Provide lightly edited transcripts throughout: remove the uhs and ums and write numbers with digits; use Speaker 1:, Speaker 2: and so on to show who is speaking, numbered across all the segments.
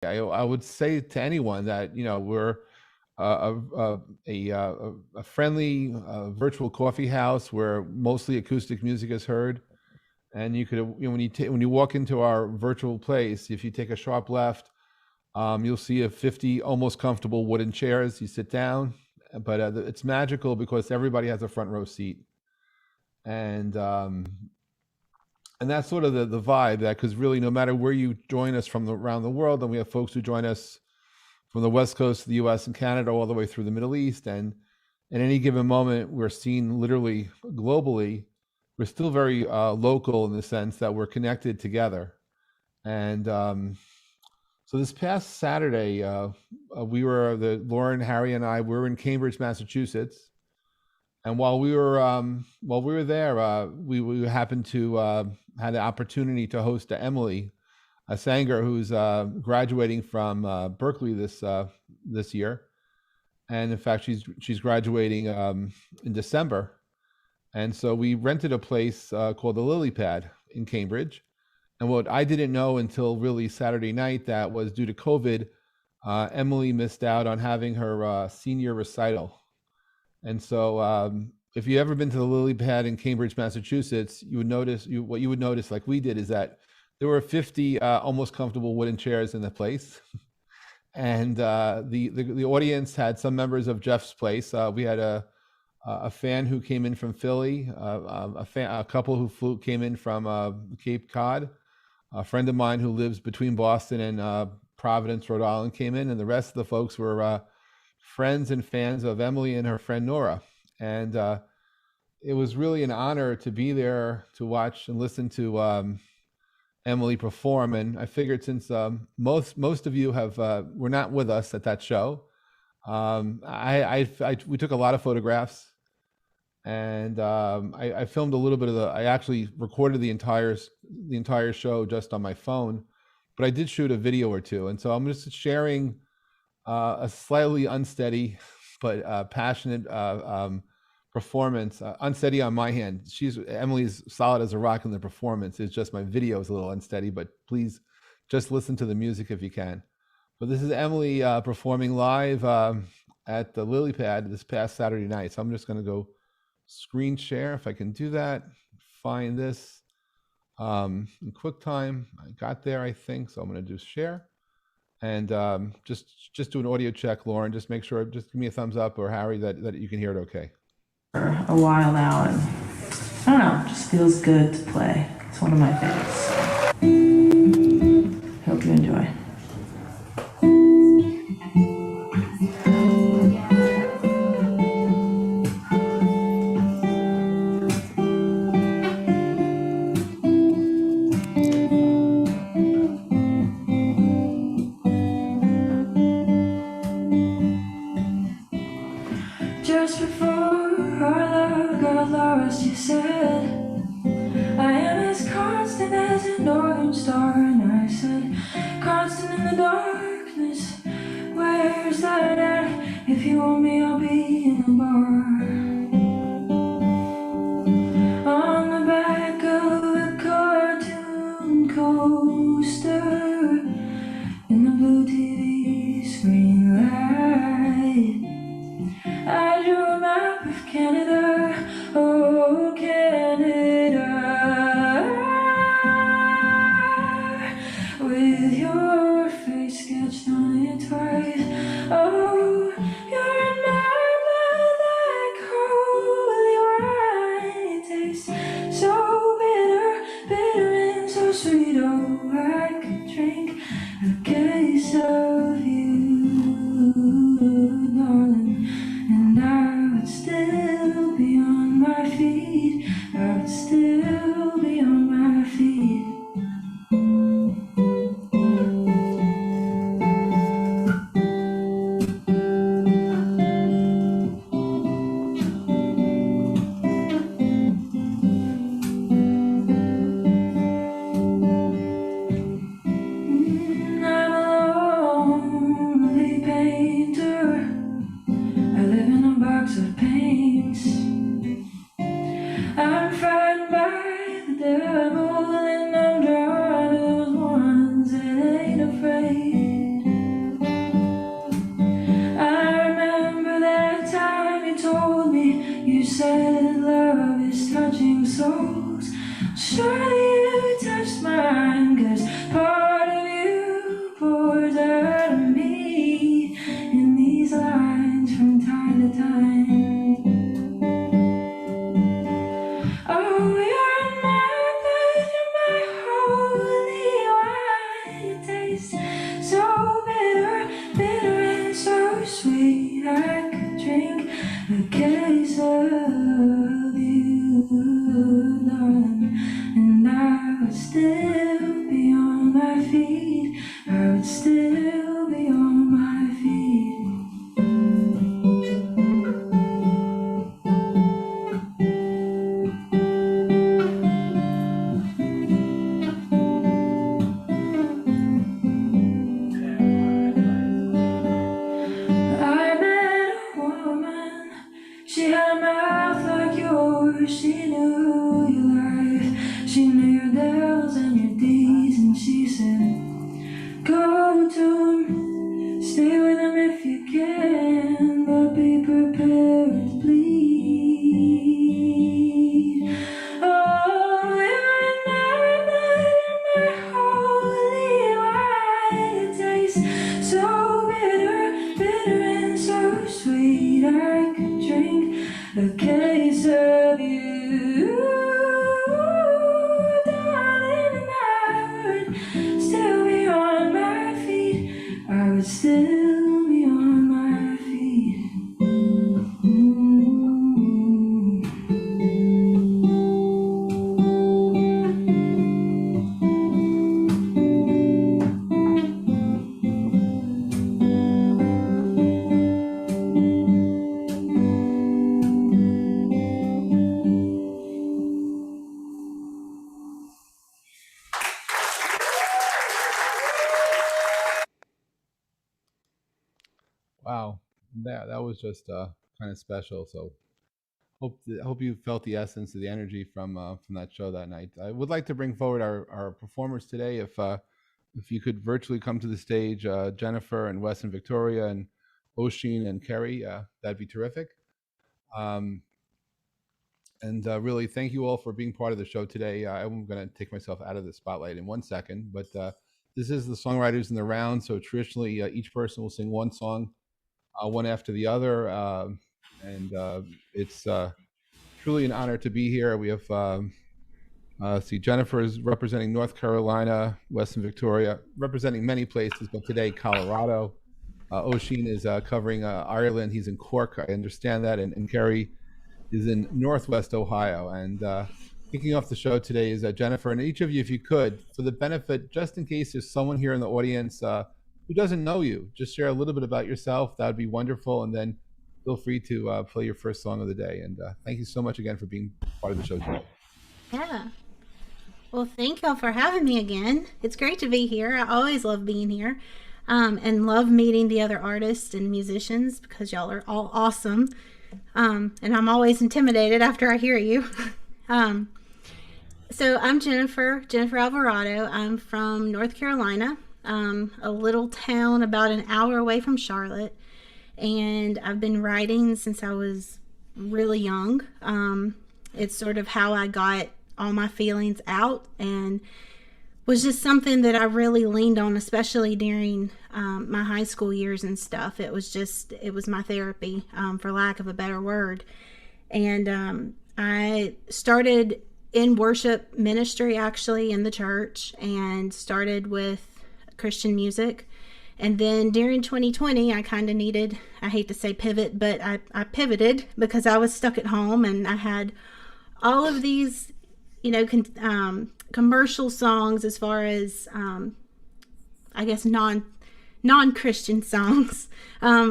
Speaker 1: I would say to anyone that, we're a friendly virtual coffee house where mostly acoustic music is heard. And you could, when you walk into our virtual place, if you take a sharp left, you'll see a 50 almost comfortable wooden chairs. You sit down, but it's magical because everybody has a front row seat, and that's sort of the vibe, that because really no matter where you join us from around the world, and we have folks who join us from the West Coast of the US and Canada all the way through the Middle East, and at any given moment we're seen literally globally. We're still very local in the sense that we're connected together. And so this past Saturday, Lauren, Harry, and I were in Cambridge, Massachusetts. And while we were there, we happened to had the opportunity to host Emily, a singer who's graduating from Berkeley this year, and in fact she's graduating in December. And so we rented a place called the Lily Pad in Cambridge. And what I didn't know until really Saturday night, that was due to COVID, Emily missed out on having her senior recital. And so if you've ever been to the Lily Pad in Cambridge, Massachusetts, you would notice, what you would notice like we did, is that there were 50 almost comfortable wooden chairs in the place. And the audience had some members of Jeff's place. We had a fan who came in from Philly, a couple who came in from Cape Cod, a friend of mine who lives between Boston and Providence, Rhode Island, came in, and the rest of the folks were friends and fans of Emily and her friend Nora. And it was really an honor to be there to watch and listen to Emily perform. And I figured, since most of you were not with us at that show, we took a lot of photographs, and I filmed a little bit I actually recorded the entire show just on my phone, but I did shoot a video or two. And so I'm just sharing a slightly unsteady but passionate performance. Unsteady on my hand. Emily's solid as a rock in the performance. It's just my video is a little unsteady, but please just listen to the music if you can. But this is Emily performing live at the Lily Pad this past Saturday night. So I'm just going to go screen share if I can do that. Find this in QuickTime. I got there, I think. So I'm going to do share, and just do an audio check, Lauren. Just make sure. Just give me a thumbs up, or Harry, that you can hear it okay.
Speaker 2: For a while now, and I don't know, it just feels good to play. It's one of my favorites. Hope you enjoy. Just before our love got lost, you said, I am as constant as a northern star. And I said, constant in the darkness, where's that at? If you want me, I'll be in the bar. On the back of a cartoon coaster, in the blue TV screen light, I drew a map of Canada, oh Canada, with your face sketched on it twice. Oh, you're in my blood like holy wine. It tastes so bitter, bitter and so sweet. Oh, I could drink a case of surely you touched mine, 'cause part of you pours out of me in these lines from time to time. Oh, you're my blood, you're my holy wine. It tastes so bitter, bitter and so sweet. I could drink a case of you, darling, and I would still be on my feet. I would still be on my feet. I met a woman, she had a mouth like yours. She knew your life, she knew your devils and your deeds, and she said, go to him, stay with him if you can, but be prepared to bleed. Oh, you're my blood, you're my holy wine. It tastes so bitter, bitter and so sweet. I could drink a case of you, darling, and I would still be on my feet. I would still be on my feet.
Speaker 1: Wow, that was just kind of special. So hope you felt the essence of the energy from that show that night. I would like to bring forward our performers today. If you could virtually come to the stage, Jennifer and Wes and Victoria and Oisin and Kerry, that'd be terrific. Um, and really, thank you all for being part of the show today. I'm going to take myself out of the spotlight in 1 second, but this is the songwriters in the round. So traditionally, each person will sing one song, one after the other, and it's truly an honor to be here. We have see, Jennifer is representing North Carolina, Western Victoria, representing many places, but today Colorado. Oisin is covering Ireland. He's in Cork. I understand that, and Kerry is in Northwest Ohio. And kicking off the show today is Jennifer. And each of you, if you could, for the benefit, just in case there's someone here in the audience who doesn't know you, just share a little bit about yourself. That would be wonderful. And then feel free to play your first song of the day. And thank you so much again for being part of the show today.
Speaker 3: Yeah. Well, thank y'all for having me again. It's great to be here. I always love being here, and love meeting the other artists and musicians because y'all are all awesome. And I'm always intimidated after I hear you. So I'm Jennifer Alvarado. I'm from North Carolina, a little town about an hour away from Charlotte. And I've been writing since I was really young. It's sort of how I got all my feelings out, and was just something that I really leaned on, especially during my high school years and stuff. It was my therapy, for lack of a better word. And I started in worship ministry, actually, in the church, and started with Christian music. And then during 2020, I kind of needed, I hate to say pivot, but I pivoted because I was stuck at home and I had all of these, commercial songs as far as, I guess, non-Christian songs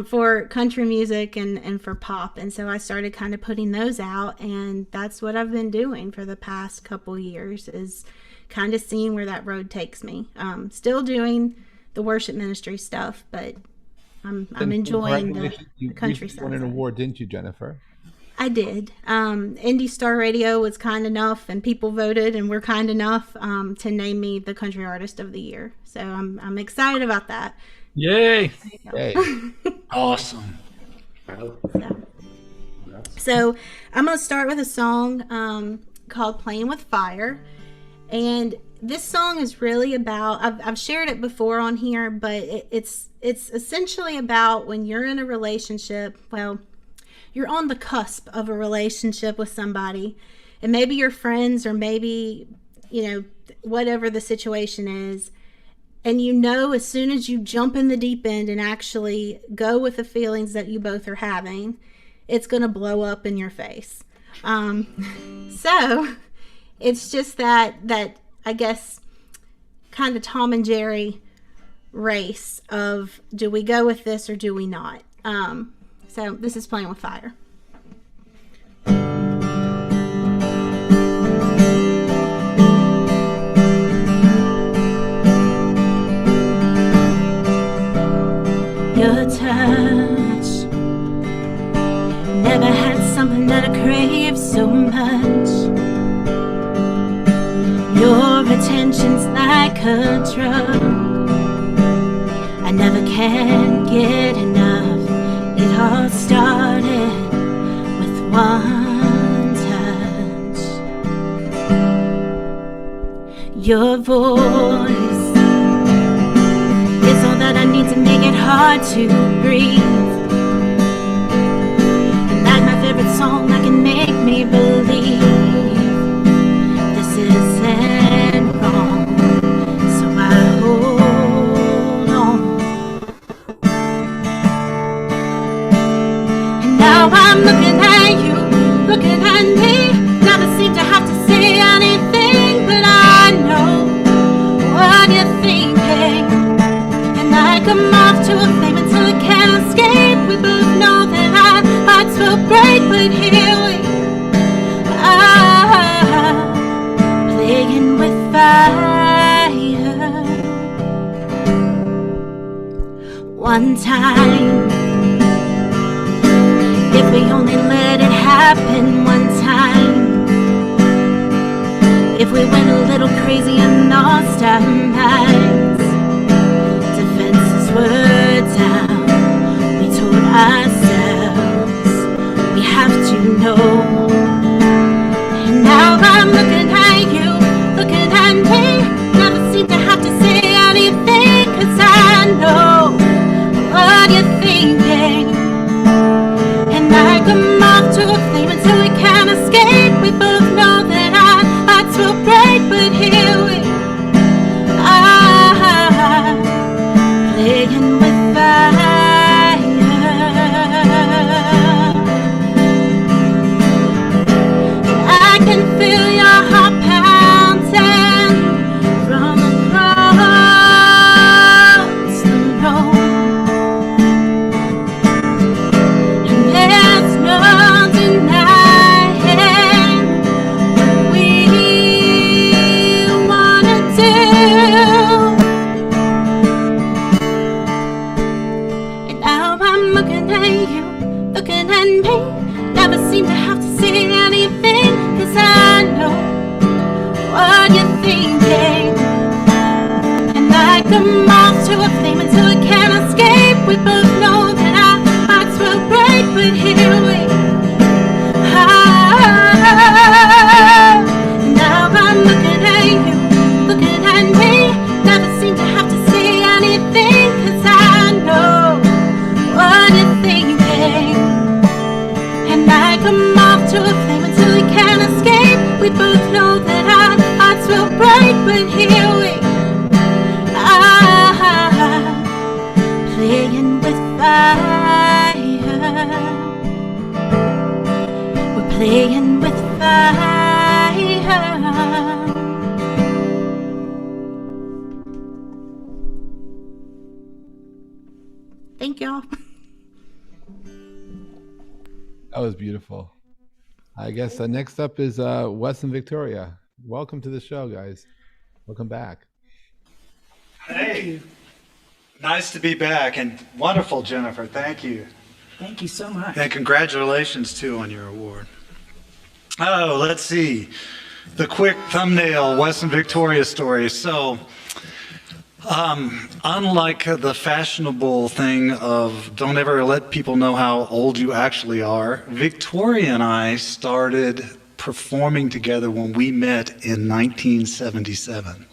Speaker 3: for country music and for pop. And so I started kind of putting those out, and that's what I've been doing for the past couple years, is kind of seeing where that road takes me. Still doing the worship ministry stuff, but I'm enjoying the country stuff.
Speaker 1: You won an award, didn't you, Jennifer?
Speaker 3: I did. Indie Star Radio was kind enough, and people voted and were kind enough to name me the Country Artist of the Year. So I'm excited about that.
Speaker 4: Yay!
Speaker 1: Yay.
Speaker 4: Awesome.
Speaker 3: So I'm going to start with a song called Playing with Fire. And this song is really about, I've shared it before on here, but it's essentially about when you're in a relationship. Well, you're on the cusp of a relationship with somebody, and maybe you're friends, or maybe, whatever the situation is. And as soon as you jump in the deep end and actually go with the feelings that you both are having, it's going to blow up in your face. So it's just that I guess kind of Tom and Jerry race of, do we go with this or do we not? So this is Playing with Fire. Your touch, never had something that I crave so much. Your attention's like a drug, I never can get enough. It all started with one touch. Your voice is all that I need to make it hard to breathe. And like my favorite song, that can make me believe this isn't wrong. So I hold on. And now I'm looking at you, looking at me. Never seem to have to say anything, but I know what you're thinking. Come off to a flame until it can't escape. We both know that our hearts will break, but here we are, playing with fire. One time, if we only let it happen one time, if we went a little crazy and lost our minds, were down, we told ourselves we have to know. And now I'm looking at you, looking at me. Never seem to have to say anything, 'cause I know what you're thinking. And I come off to a flame until we can't escape. We both know that our hearts will break, but here we are, playing with fire. I can feel your heart pounding from across the road, and there's no denying what we wanna do. Looking at you, looking at me. Never seem to have to say anything, 'cause I know what you're thinking. And I come off to a flame until it can't escape. We both know that our hearts will break, but here we are. Now I'm looking at you, looking at me. Never seem to have to say anything, 'cause I know what you're thinking. And I come off to a flame until we can't escape. We both know that our hearts will break, but here we are, playing with fire. We're playing with fire. Thank y'all.
Speaker 1: That was beautiful. I guess next up is Wes and Victoria. Welcome to the show, guys. Welcome back.
Speaker 5: Hey, nice to be back, and wonderful, Jennifer. Thank you.
Speaker 6: Thank you so much.
Speaker 5: And congratulations, too, on your award. Oh, let's see. The quick thumbnail, Wes and Victoria story. So, unlike the fashionable thing of don't ever let people know how old you actually are, Victoria and I started performing together when we met in 1977.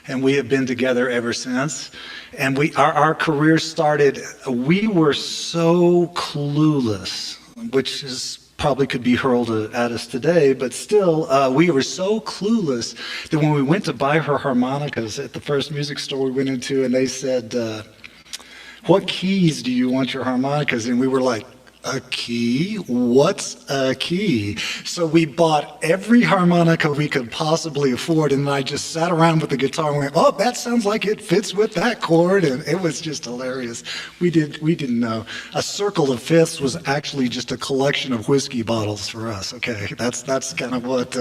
Speaker 5: And we have been together ever since. And our careers started, we were so clueless, which is probably could be hurled at us today, but still, we were so clueless that when we went to buy her harmonicas at the first music store we went into, and they said, what keys do you want your harmonicas? And we were like, a key? What's a key? So we bought every harmonica we could possibly afford, and I just sat around with the guitar and went, oh, that sounds like it fits with that chord, and it was just hilarious. We didn't know. A circle of fifths was actually just a collection of whiskey bottles for us. Okay, that's kind of what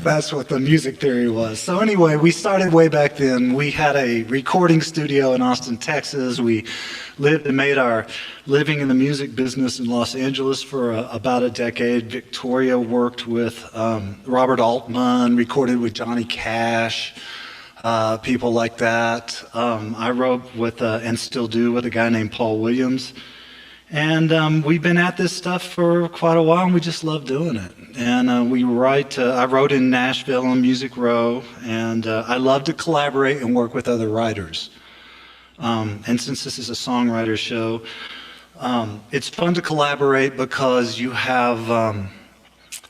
Speaker 5: that's what the music theory was. So anyway, we started way back then. We had a recording studio in Austin, Texas. We lived and made our living in the music business in Los Angeles for about a decade. Victoria worked with Robert Altman, recorded with Johnny Cash, people like that. I wrote with, and still do, with a guy named Paul Williams. And we've been at this stuff for quite a while, and we just love doing it. And I wrote in Nashville on Music Row, and I love to collaborate and work with other writers. And since this is a songwriter show, it's fun to collaborate because you have,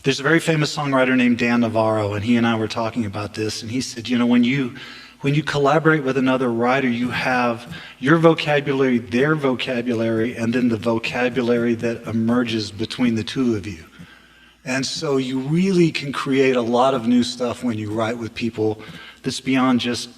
Speaker 5: there's a very famous songwriter named Dan Navarro, and he and I were talking about this, and he said, you know, when you collaborate with another writer, you have your vocabulary, their vocabulary, and then the vocabulary that emerges between the two of you. And so you really can create a lot of new stuff when you write with people that's beyond just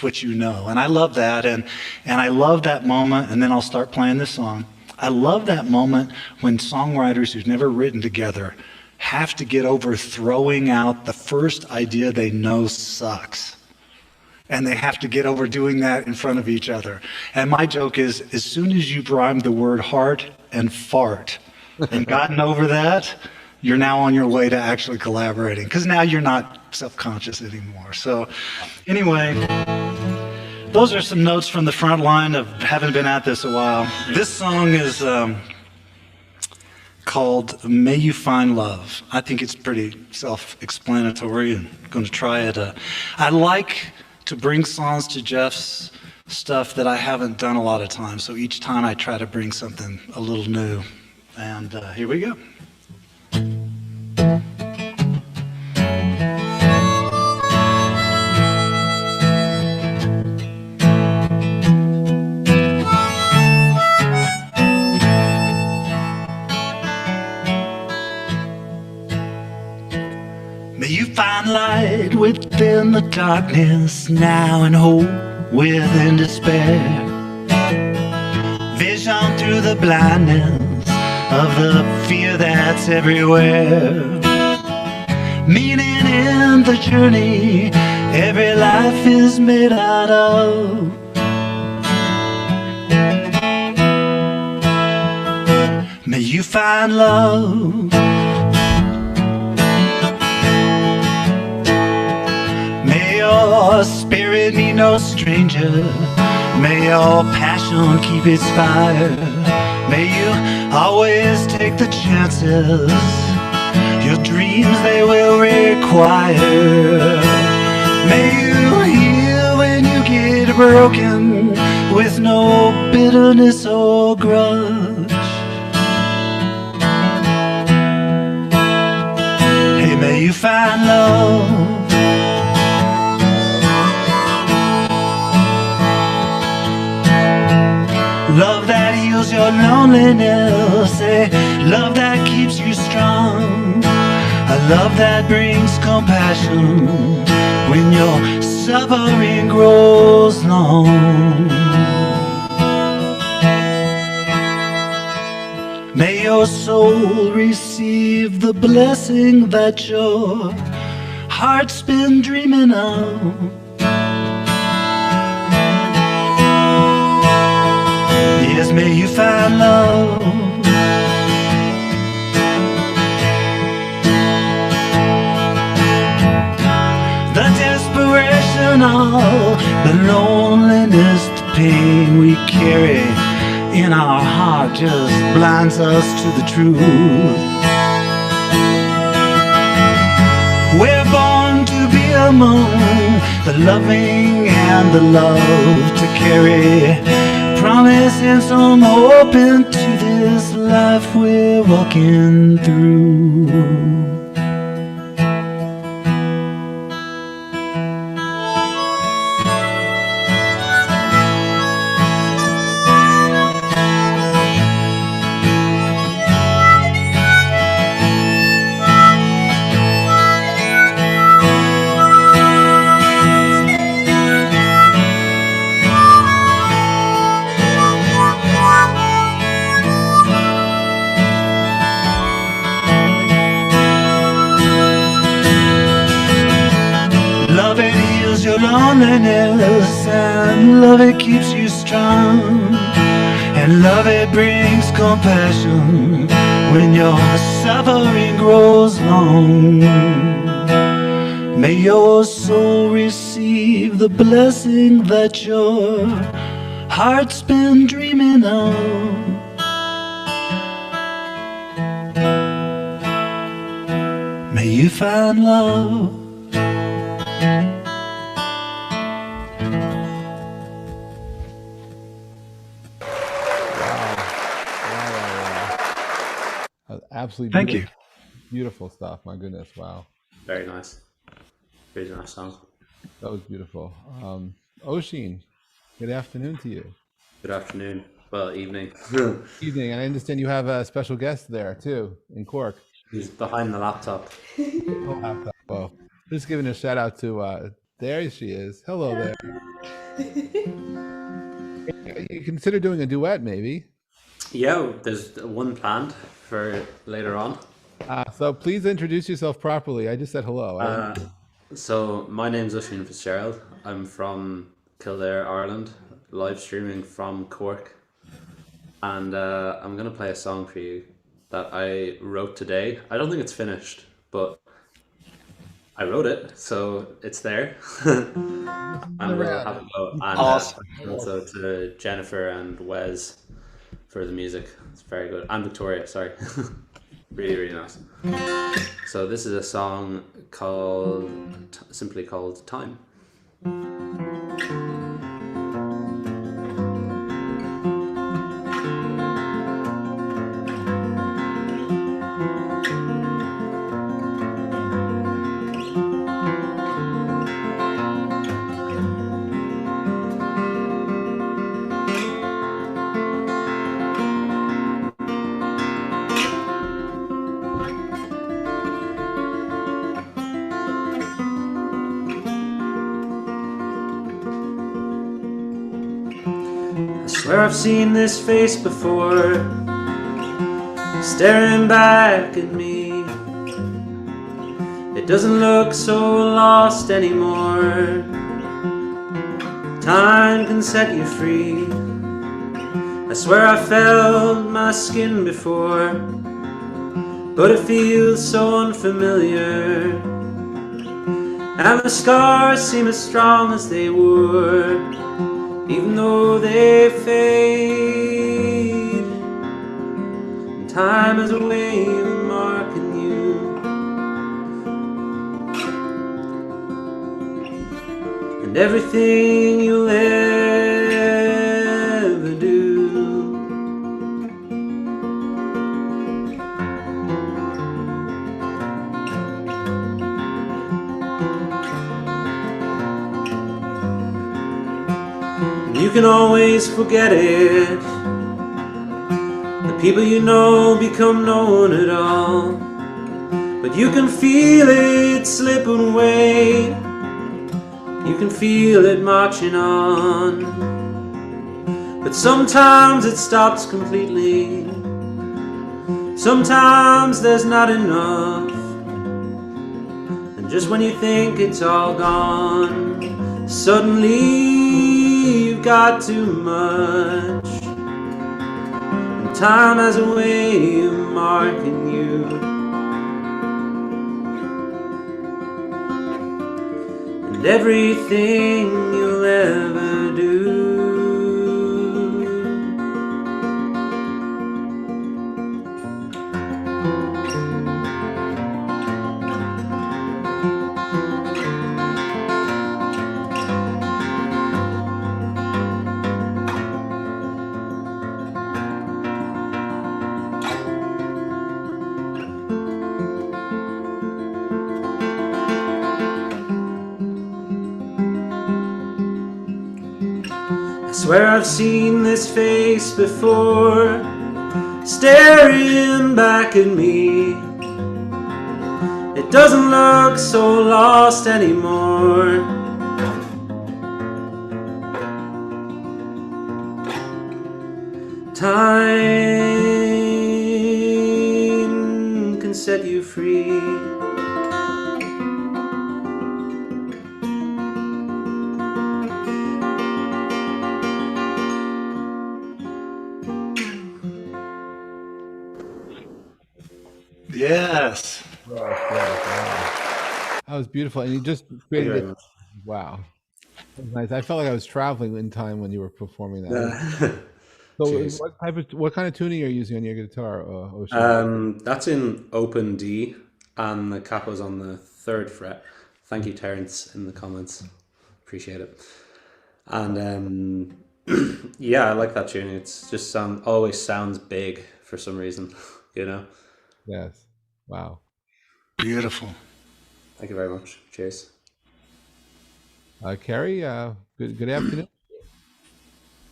Speaker 5: what you know. And I love that, and I love that moment, and then I'll start playing this song. I love that moment when songwriters who've never written together have to get over throwing out the first idea they know sucks. And they have to get over doing that in front of each other. And my joke is, as soon as you've rhymed the word heart and fart and gotten over that, you're now on your way to actually collaborating, because now you're not self-conscious anymore. So anyway, those are some notes from the front line of having been at this a while. This song is called May You Find Love. I think it's pretty self-explanatory, and I'm going to try it. I like to bring songs to Jeff's stuff that I haven't done a lot of times, so each time I try to bring something a little new. And here we go. May you find light within the darkness now, and hope within despair. Vision through the blindness of the fear that's everywhere. Meaning in the journey every life is made out of. May you find love. May your spirit be no stranger. May your passion keep its fire. May you always take the chances your dreams they will require. May you heal when you get broken with no bitterness or grudge. Hey, may you find love. Love that heals your loneliness, a love that keeps you strong, a love that brings compassion when your suffering grows long. May your soul receive the blessing that your heart's been dreaming of. Yes, may you find love. The desperation of the loneliness, the pain we carry in our heart just blinds us to the truth. come on, the loving and the love to carry. Promising some hope into this life we're walking through. Love it heals your loneliness, and love it keeps you strong, and love it brings compassion when your suffering grows long. May your soul receive the blessing that your heart's been dreaming of. May you find love.
Speaker 1: Absolutely
Speaker 5: Thank
Speaker 1: beautiful,
Speaker 5: you.
Speaker 1: beautiful stuff. My goodness, wow,
Speaker 6: Very nice. Very nice song.
Speaker 1: that was beautiful. Oisin, good afternoon to you.
Speaker 6: Good afternoon. Well, evening.
Speaker 1: Evening, and I understand you have a special guest there too in Cork.
Speaker 6: He's behind the laptop.
Speaker 1: Oh, laptop. Oh, just giving a shout out to. There she is. Hello there. You consider doing a duet, maybe?
Speaker 6: Yeah, there's one planned for later on.
Speaker 1: So please introduce yourself properly. I just said hello.
Speaker 6: So my name's Oisin Fitzgerald. I'm from Kildare, Ireland, live streaming from Cork. And I'm going to play a song for you that I wrote today. I don't think it's finished, but I wrote it, so it's there. And we'll have a go. And
Speaker 5: Awesome.
Speaker 6: also to Jennifer and Wes for the music. It's very good. And Victoria, sorry. Really, really nice. So this is a song called, simply called Time. I swear I've seen this face before, staring back at me. It doesn't look so lost anymore. Time can set you free. I swear I felt my skin before, but it feels so unfamiliar. And the scars seem as strong as they were, even though they fade. And time has a way of marking you. And everything you'll ever do. You can always forget it. The people you know become no one at all. But you can feel it slipping away. You can feel it marching on. But sometimes it stops completely. Sometimes there's not enough. And just when you think it's all gone, suddenly you've got too much. And time has a way of marking you. And everything you'll ever do. Swear I've seen this face before, staring back at me. It doesn't look so lost anymore. Time can set you free.
Speaker 5: Yes.
Speaker 1: That was beautiful, and you just created it. Wow, that was nice. I felt like I was traveling in time when you were performing that. So,
Speaker 6: Cheers.
Speaker 1: what kind of tuning are you using on your guitar, Oisin?
Speaker 6: That's in open D, and the capo's on the 3rd fret. Thank you, Terence, in the comments. Appreciate it. And yeah, I like that tuning. It's just always sounds big for some reason, you know.
Speaker 1: Yes. Wow.
Speaker 5: Beautiful.
Speaker 6: Thank you very much. Cheers.
Speaker 1: Kerry, good afternoon.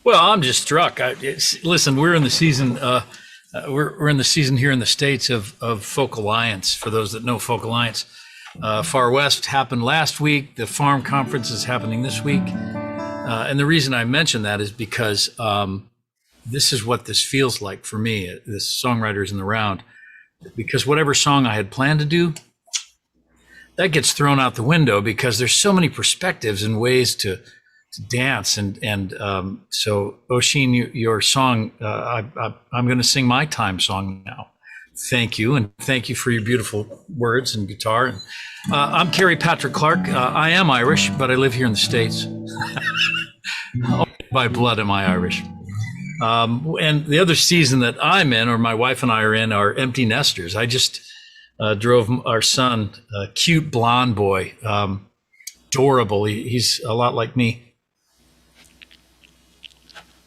Speaker 4: Well, I'm just struck. Listen, we're in the season. We're in the season here in the States of Folk Alliance. For those that know Folk Alliance, Far West happened last week. The Farm Conference is happening this week, and the reason I mention that is because this is what this feels like for me, this songwriters in the round. Because whatever song I had planned to do, that gets thrown out the window because there's so many perspectives and ways to dance. And so, Oisin, your song, I'm going to sing my time song now. Thank you. And thank you for your beautiful words and guitar. And, I'm Kerry Patrick Clark. I am Irish, but I live here in the States. By blood am I Irish. And the other season that I'm in, or my wife and I are in, are empty nesters. I just drove our son, a cute blonde boy, adorable. He's a lot like me.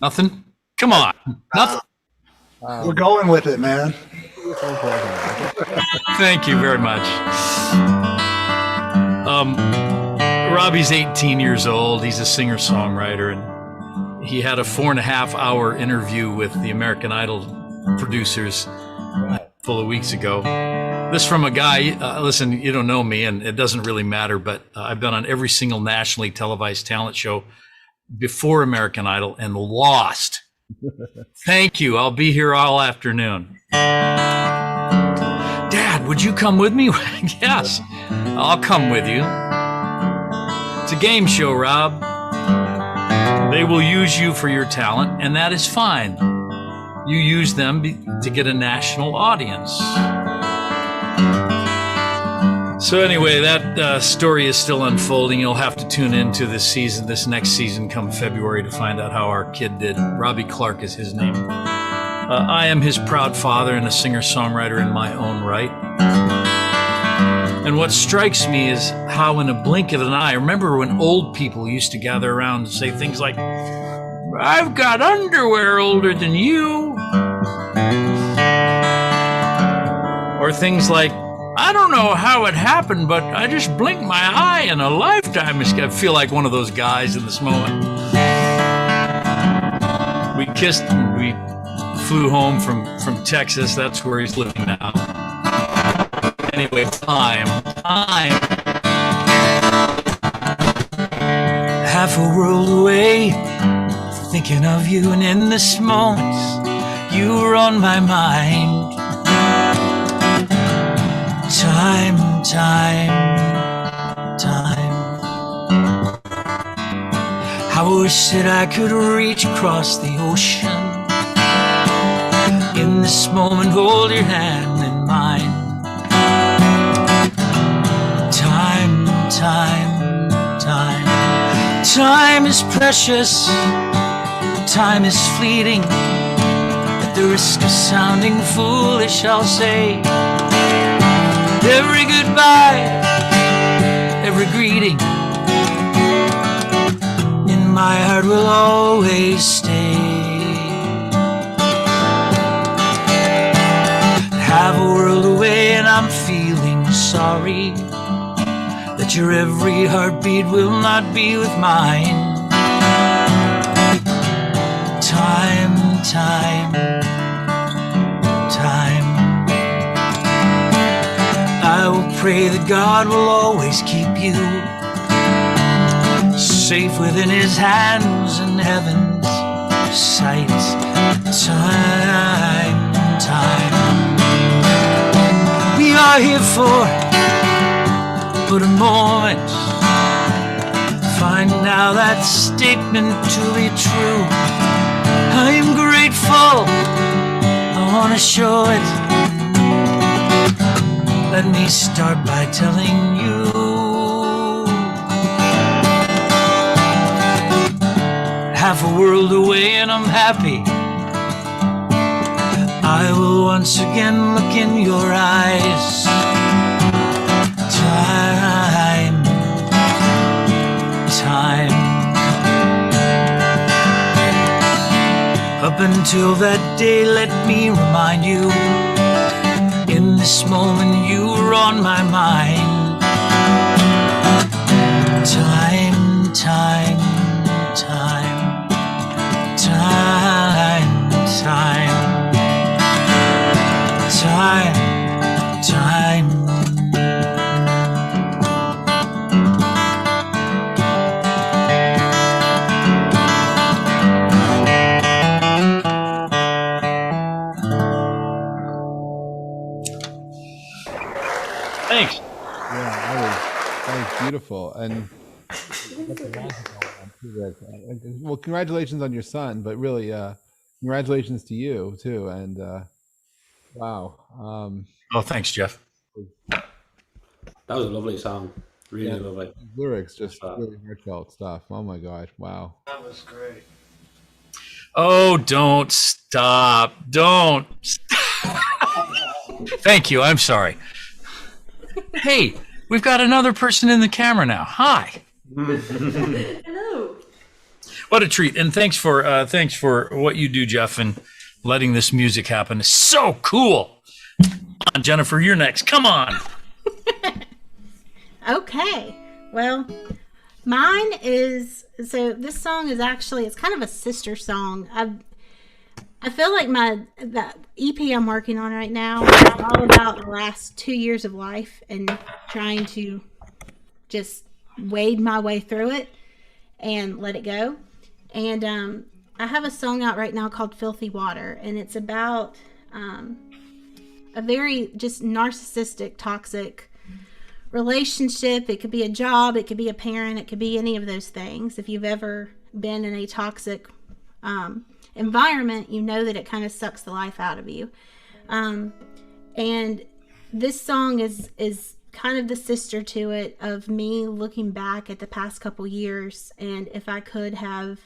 Speaker 4: Nothing? Come on. Nothing?
Speaker 5: We're going with it, man.
Speaker 4: Thank you very much. Robbie's 18 years old. He's a singer-songwriter, and he had a 4.5-hour interview with the American Idol producers a couple of weeks ago. This from a guy, listen, you don't know me, and it doesn't really matter, but I've been on every single nationally televised talent show before American Idol and lost. Thank you. I'll be here all afternoon. Dad, would you come with me? Yes, I'll come with you. It's a game show, Rob. They will use you for your talent, and that is fine. You use them to get a national audience. So anyway, that story is still unfolding. You'll have to tune into this next season come February to find out how our kid did. Robbie Clark is his name. I am his proud father and a singer-songwriter in my own right. And what strikes me is how in a blink of an eye, remember when old people used to gather around and say things like, I've got underwear older than you. Or things like, I don't know how it happened, but I just blinked my eye in a lifetime. I feel like one of those guys in this moment. We kissed and we flew home from Texas. That's where he's living now. Anyway, time. Half a world away, thinking of you, and in this moment, you were on my mind. Time. I wish that I could reach across the ocean. In this moment, hold your hand in mine. Time is precious, time is fleeting. At the risk of sounding foolish, I'll say every goodbye, every greeting in my heart will always stay. Have a world away and I'm feeling sorry that your every heartbeat will not be with mine. time, time. I will pray that God will always keep you safe within his hands in heaven's sight. Time, time. We are here for but a moment. Find now that statement to be true. I am grateful, I want to show it. Let me start by telling you. Half a world away and I'm happy. I will once again look in your eyes. Time, time. Up until that day, let me remind you, in this moment you were on my mind. Time, time, time, time, time, time, time. Thanks.
Speaker 1: Yeah, that was beautiful. And well, congratulations on your son, but really, congratulations to you too. And wow.
Speaker 4: Oh, thanks, Jeff.
Speaker 6: That was a lovely song. Really
Speaker 1: Yeah.
Speaker 6: lovely.
Speaker 1: Lyrics, just really heartfelt stuff. Oh my gosh, wow.
Speaker 5: That was great.
Speaker 4: Oh, don't stop. Don't. Thank you. I'm sorry. Hey, we've got another person in the camera now. Hi.
Speaker 3: Hello.
Speaker 4: What a treat. And thanks for what you do, Jeff, and letting this music happen. It's so cool. Come on, Jennifer, you're next. Come on.
Speaker 3: Okay. Well, mine is, so this song is actually, it's kind of a sister song. I feel like that EP I'm working on right now is all about the last 2 years of life and trying to just wade my way through it and let it go. And I have a song out right now called Filthy Water, and it's about a very just narcissistic, toxic relationship. It could be a job, it could be a parent, it could be any of those things. If you've ever been in a toxic environment, you know that it kind of sucks the life out of you. And this song is kind of the sister to it, of me looking back at the past couple years, and if I could have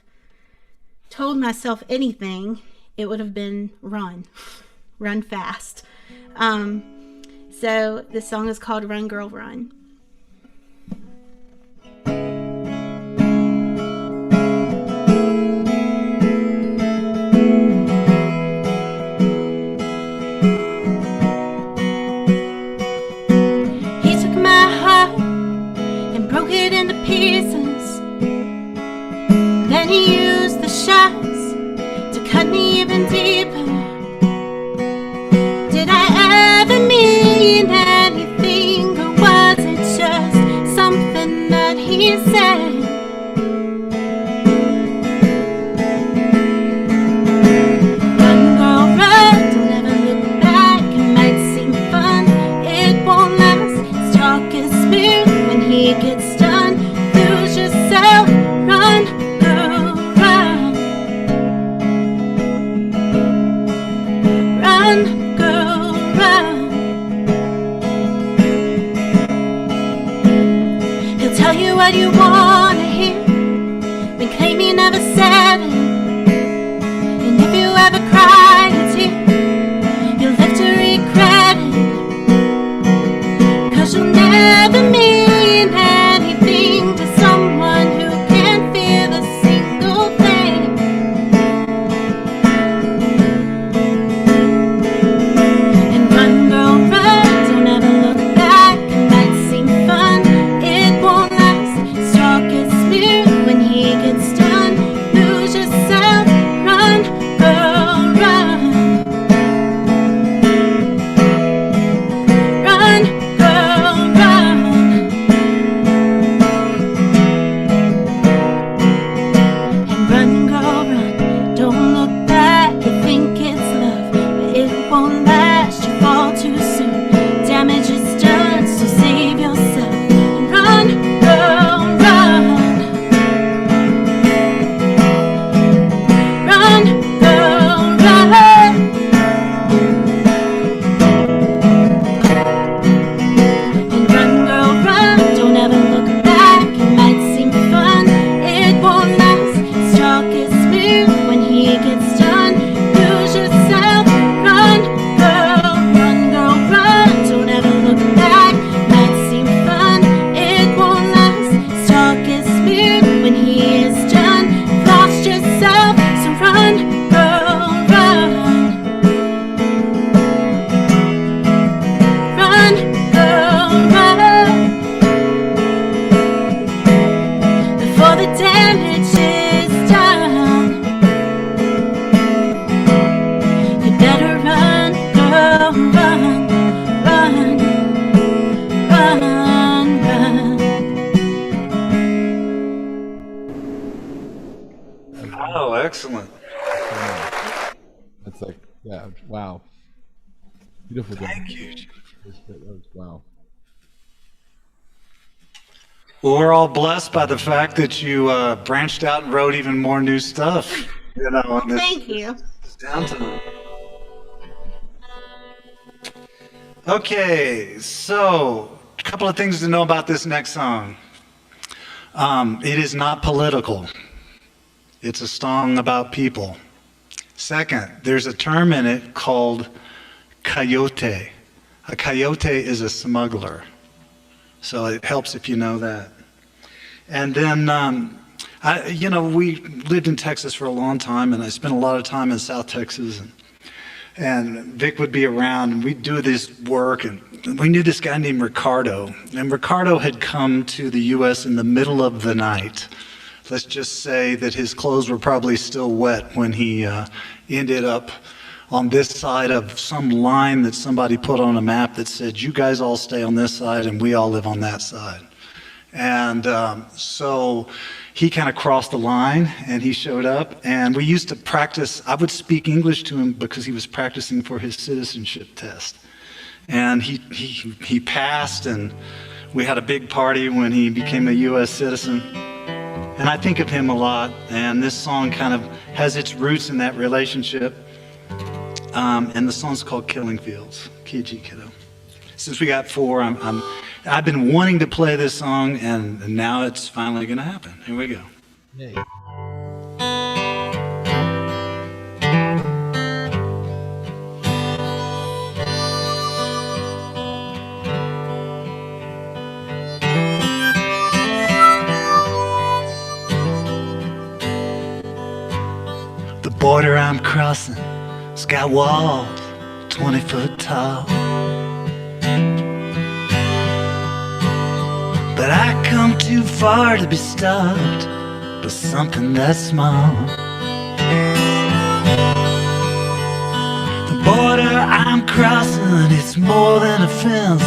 Speaker 3: told myself anything, it would have been run fast. So this song is called Run Girl Run. He took my heart and broke it into pieces. Then he used the shots to cut me even deeper. Did I ever mean anything, or was it just something that he said? Run, girl, run, don't ever look back. It might seem fun, it won't last. His talk is smooth when he gets done. Lose yourself, run, girl, run. Run, girl, run. He'll tell you what you wanna hear, then claim he never said it. And if you ever cry a tear, you'll live to regret it. 'Cause you'll never mean anything to someone who can't feel a single thing. And run, girl, run, don't ever look back. It might seem fun, it won't last. His
Speaker 1: It's like, yeah, wow. Beautiful.
Speaker 5: Thank you.
Speaker 1: Wow.
Speaker 5: Well, we're all blessed by the fact that you branched out and wrote even more new stuff. You know, in
Speaker 3: Thank you.
Speaker 5: this downtime. Okay, so a couple of things to know about this next song. It is not political. It's a song about people. Second, there's a term in it called coyote. A coyote is a smuggler. So it helps if you know that. And then, we lived in Texas for a long time, and I spent a lot of time in South Texas. And Vic would be around, and we'd do this work, and we knew this guy named Ricardo. And Ricardo had come to the U.S. in the middle of the night. Let's just say that his clothes were probably still wet when he ended up on this side of some line that somebody put on a map that said, you guys all stay on this side and we all live on that side. And so he kind of crossed the line and he showed up, and we used to practice. I would speak English to him because he was practicing for his citizenship test. And he passed, and we had a big party when he became a U.S. citizen. And I think of him a lot, and this song kind of has its roots in that relationship. And the song's called Killing Fields. Key G, kiddo. Since we got four, I've been wanting to play this song, and now it's finally going to happen. Here we go.
Speaker 1: Hey.
Speaker 5: The border I'm crossing, it's got walls 20 foot tall. But I come too far to be stopped by something that small. The border I'm crossing, it's more than a fence.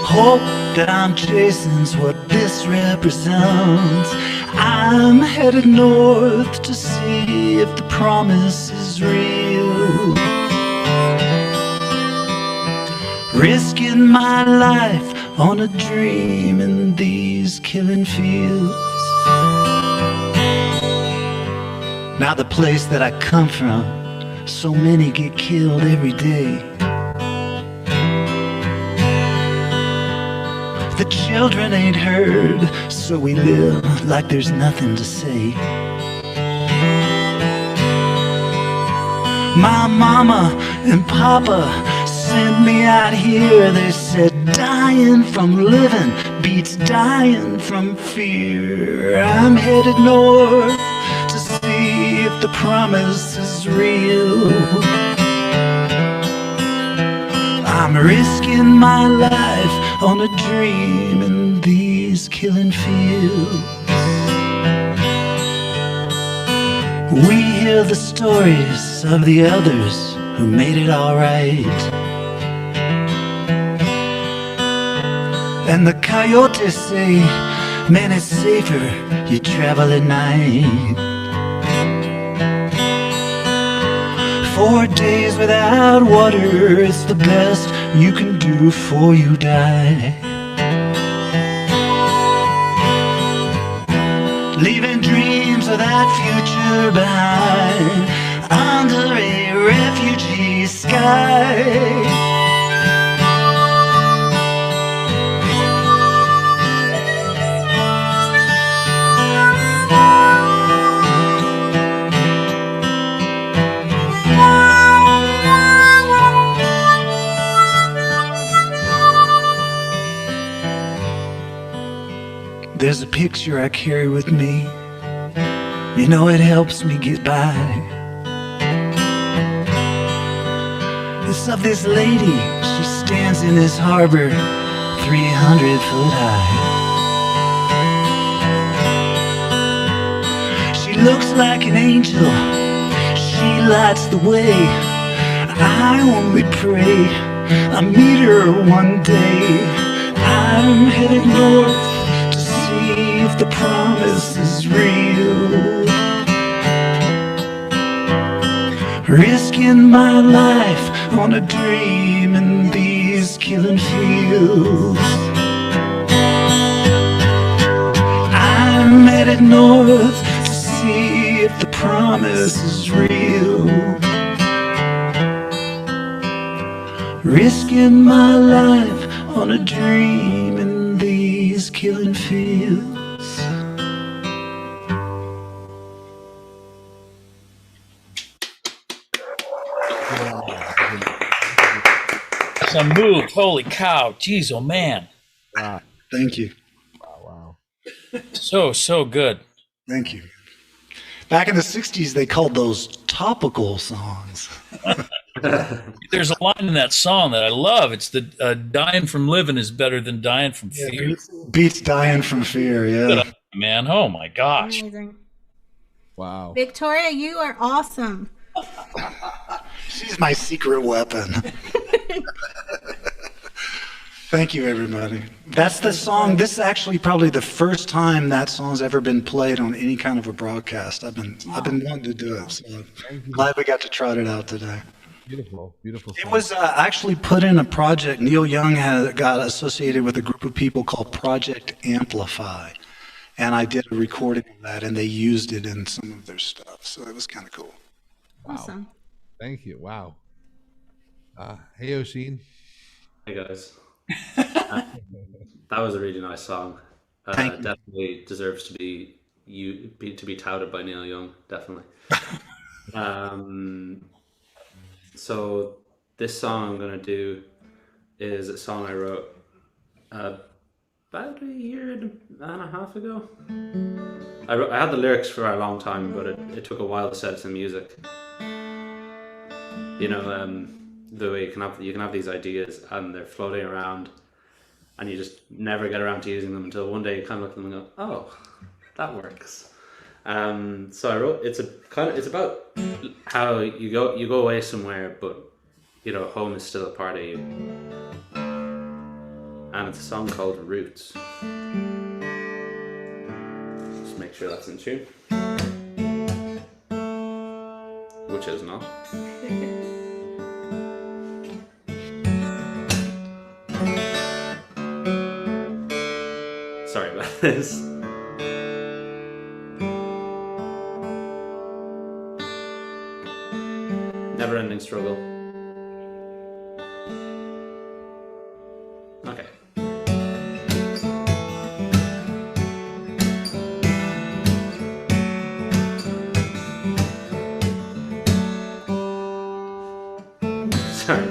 Speaker 5: Hope that I'm chasing's what this represents. I'm headed north to see if the promise is real. Risking my life on a dream in these killing fields. Now the place that I come from, so many get killed every day. The children ain't heard, so we live like there's nothing to say. My mama and papa sent me out here. They said dying from living beats dying from fear. I'm headed north to see if the promise is real. I'm risking my life on a dream in these killing fields. We hear the stories of the others who made it all right. And the coyotes say, man, it's safer you travel at night. 4 days without water, it's the best you can do before you die. Leaving dreams of that future behind under a refugee sky. There's a picture I carry with me. You know, it helps me get by. It's of this lady. She stands in this harbor 300 foot high. She looks like an angel. She lights the way. I only pray I meet her one day. I'm headed north to see if the promise is real. risking my life on a dream in these killing fields. I'm headed north to see if the promise is real. Risking my life on a dream in these killing fields.
Speaker 4: Some moves. Holy cow. Jeez, oh man.
Speaker 1: Wow.
Speaker 5: Thank you.
Speaker 1: Wow.
Speaker 4: So good.
Speaker 5: Thank you. Back in the 60s, they called those topical songs.
Speaker 4: There's a line in that song that I love. It's the dying from living is better than dying from fear.
Speaker 5: Beats dying from fear, yeah.
Speaker 4: Man, oh my gosh.
Speaker 3: Amazing.
Speaker 1: Wow.
Speaker 3: Victoria, you are awesome.
Speaker 5: She's my secret weapon. Thank you, everybody. That's the song. This is actually probably the first time that song's ever been played on any kind of a broadcast. I've been wanting to do it, so I'm glad we got to trot it out today.
Speaker 1: Beautiful song.
Speaker 5: It was actually put in a project. Neil Young got associated with a group of people called Project Amplify, and I did a recording of that, and they used it in some of their stuff, so it was kind of cool.
Speaker 3: Awesome.
Speaker 1: Thank you. Wow. Hey, Oisin.
Speaker 6: Hey guys. That was a really nice song.
Speaker 5: Thank you.
Speaker 6: Definitely deserves to be touted by Neil Young. Definitely. So this song I'm gonna do is a song I wrote about a year and a half ago. I had the lyrics for a long time, but it took a while to set it to music. You know, the way you can have these ideas and they're floating around, and you just never get around to using them until one day you kind of look at them and go, "Oh, that works." So I wrote. It's about how you go away somewhere, but you know, home is still a part of you. And it's a song called Roots. Just make sure that's in tune, which is not. Sorry about this. Never-ending struggle. Okay. Sorry.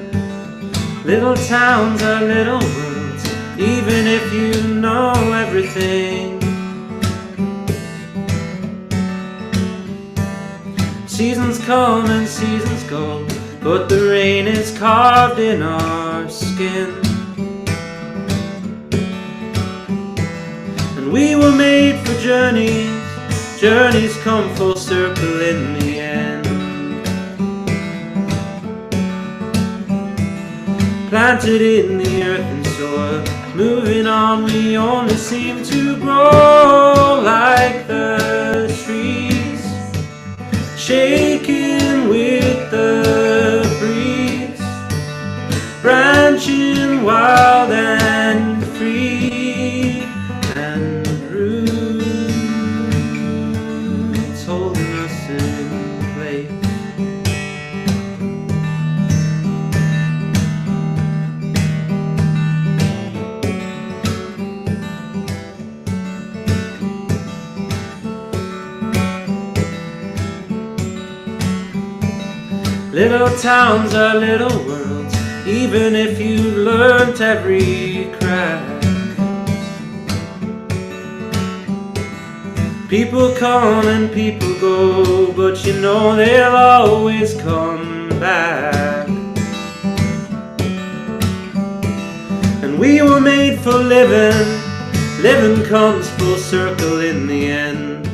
Speaker 6: Little towns are little worlds, even if you know everything. Seasons come and seasons go, but the rain is carved in our skin. And we were made for journeys, journeys come full circle in the end. Planted in the earth and soil, moving on, we only seem to grow like the trees, shaking with the breeze, branching wild and free, and roots holding us in place. Little towns are little worlds, even if you learnt every crack. People come and people go, but you know they'll always come back. And we were made for living, living comes full circle in the end.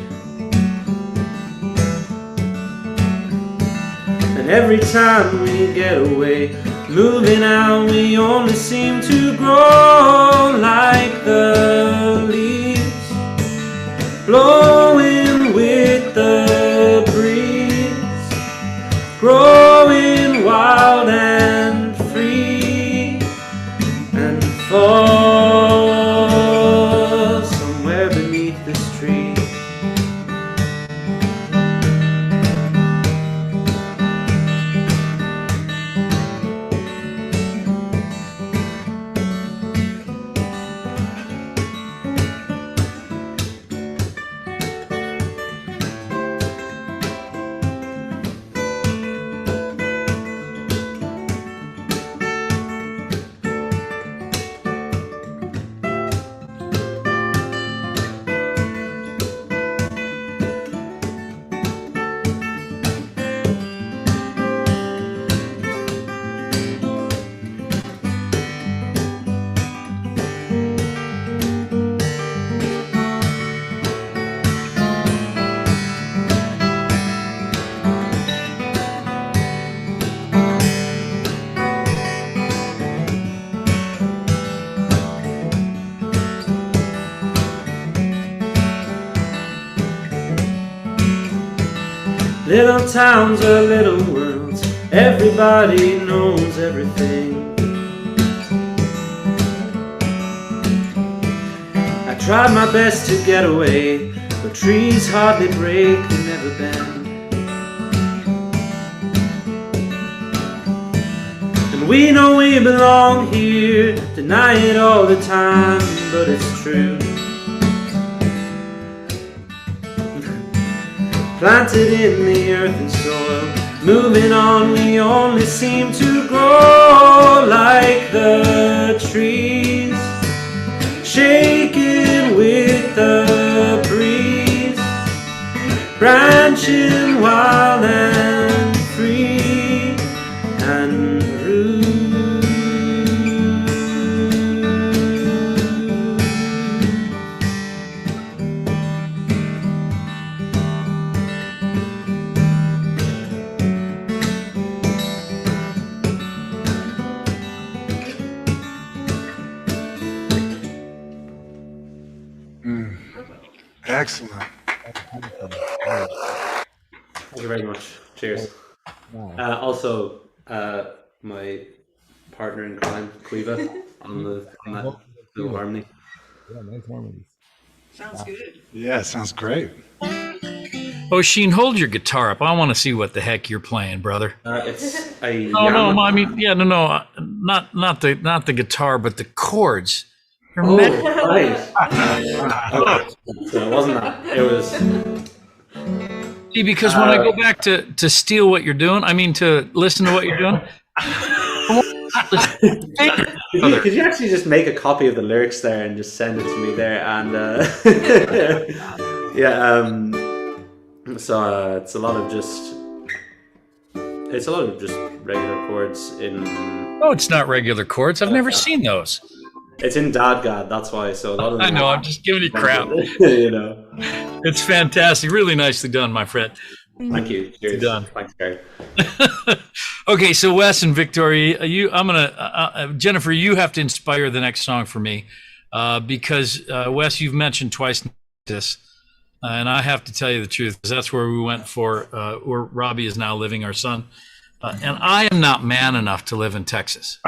Speaker 6: And every time we get away, moving out, we only seem to grow like the leaves, blowing with the breeze, growing wild and free, and fall somewhere beneath this tree. Little towns are little worlds, everybody knows everything. I tried my best to get away, but trees hardly break and never bend. And we know we belong here, deny it all the time, but it's true. Planted in the earth and soil, moving on, we only seem to grow like the trees, shaking with the breeze, branching wild and free, and rude.
Speaker 5: Excellent.
Speaker 6: Thank you very much. Cheers. Also, my partner in crime, Quiva, on that little harmony.
Speaker 1: Yeah, nice harmonies.
Speaker 7: Sounds good.
Speaker 5: Yeah, sounds great.
Speaker 4: Oisin, hold your guitar up. I want to see what the heck you're playing, brother.
Speaker 6: It's a
Speaker 4: No, I mean, yeah, no, not the guitar, but the chords. They're
Speaker 6: Oh,
Speaker 4: meant-
Speaker 6: right. Okay. So it wasn't that. It was.
Speaker 4: See, because when I go back to steal what you're doing, I mean to listen to what you're doing.
Speaker 6: Could you actually just make a copy of the lyrics there and just send it to me there? And yeah, so it's a lot of just regular chords in.
Speaker 4: No, it's not regular chords. I've never seen those.
Speaker 6: It's in Dadgad, that's why. So a lot of
Speaker 4: I know. I'm just giving you crap.
Speaker 6: You know.
Speaker 4: It's fantastic. Really nicely done, my friend.
Speaker 6: Thank you. Cheers.
Speaker 4: Done.
Speaker 6: Thanks, Kerry.
Speaker 4: Okay, so Wes and Victoria, Jennifer, you have to inspire the next song for me, because Wes, you've mentioned twice this, and I have to tell you the truth, because that's where we went for where Robbie is now living, our son, and I am not man enough to live in Texas.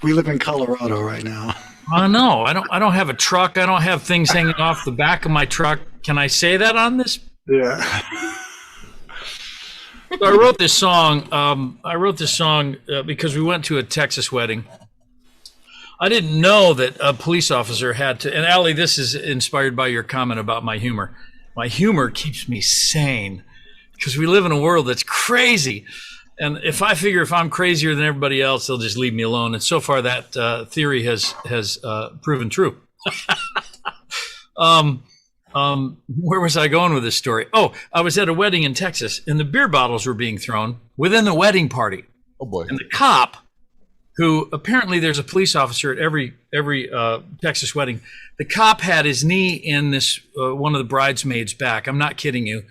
Speaker 5: We live in Colorado right now.
Speaker 4: I know. I don't have a truck. I don't have things hanging off the back of my truck. Can I say that on this?
Speaker 5: Yeah.
Speaker 4: So I wrote this song. Because we went to a Texas wedding. I didn't know that a police officer had to. And Allie, this is inspired by your comment about my humor. My humor keeps me sane because we live in a world that's crazy. And if I figure if I'm crazier than everybody else, they'll just leave me alone. And so far, that theory has proven true. Where was I going with this story? Oh, I was at a wedding in Texas, and the beer bottles were being thrown within the wedding party.
Speaker 1: Oh boy.
Speaker 4: And the cop, who apparently there's a police officer at every Texas wedding, the cop had his knee in this one of the bridesmaids' back. I'm not kidding you.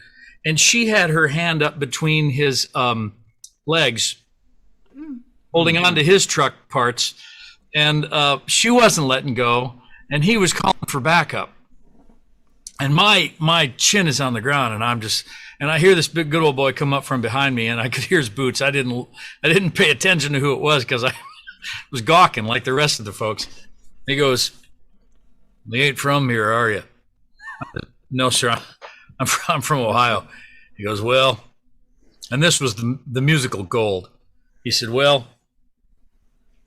Speaker 4: And she had her hand up between his legs, holding on to his truck parts, and she wasn't letting go, and he was calling for backup. And my chin is on the ground, and I hear this big good old boy come up from behind me, and I could hear his boots. I didn't pay attention to who it was because I was gawking like the rest of the folks. He goes, "You ain't from here, are you?" "No, sir. I'm from Ohio." He goes, "Well," and this was the musical gold. He said, "Well,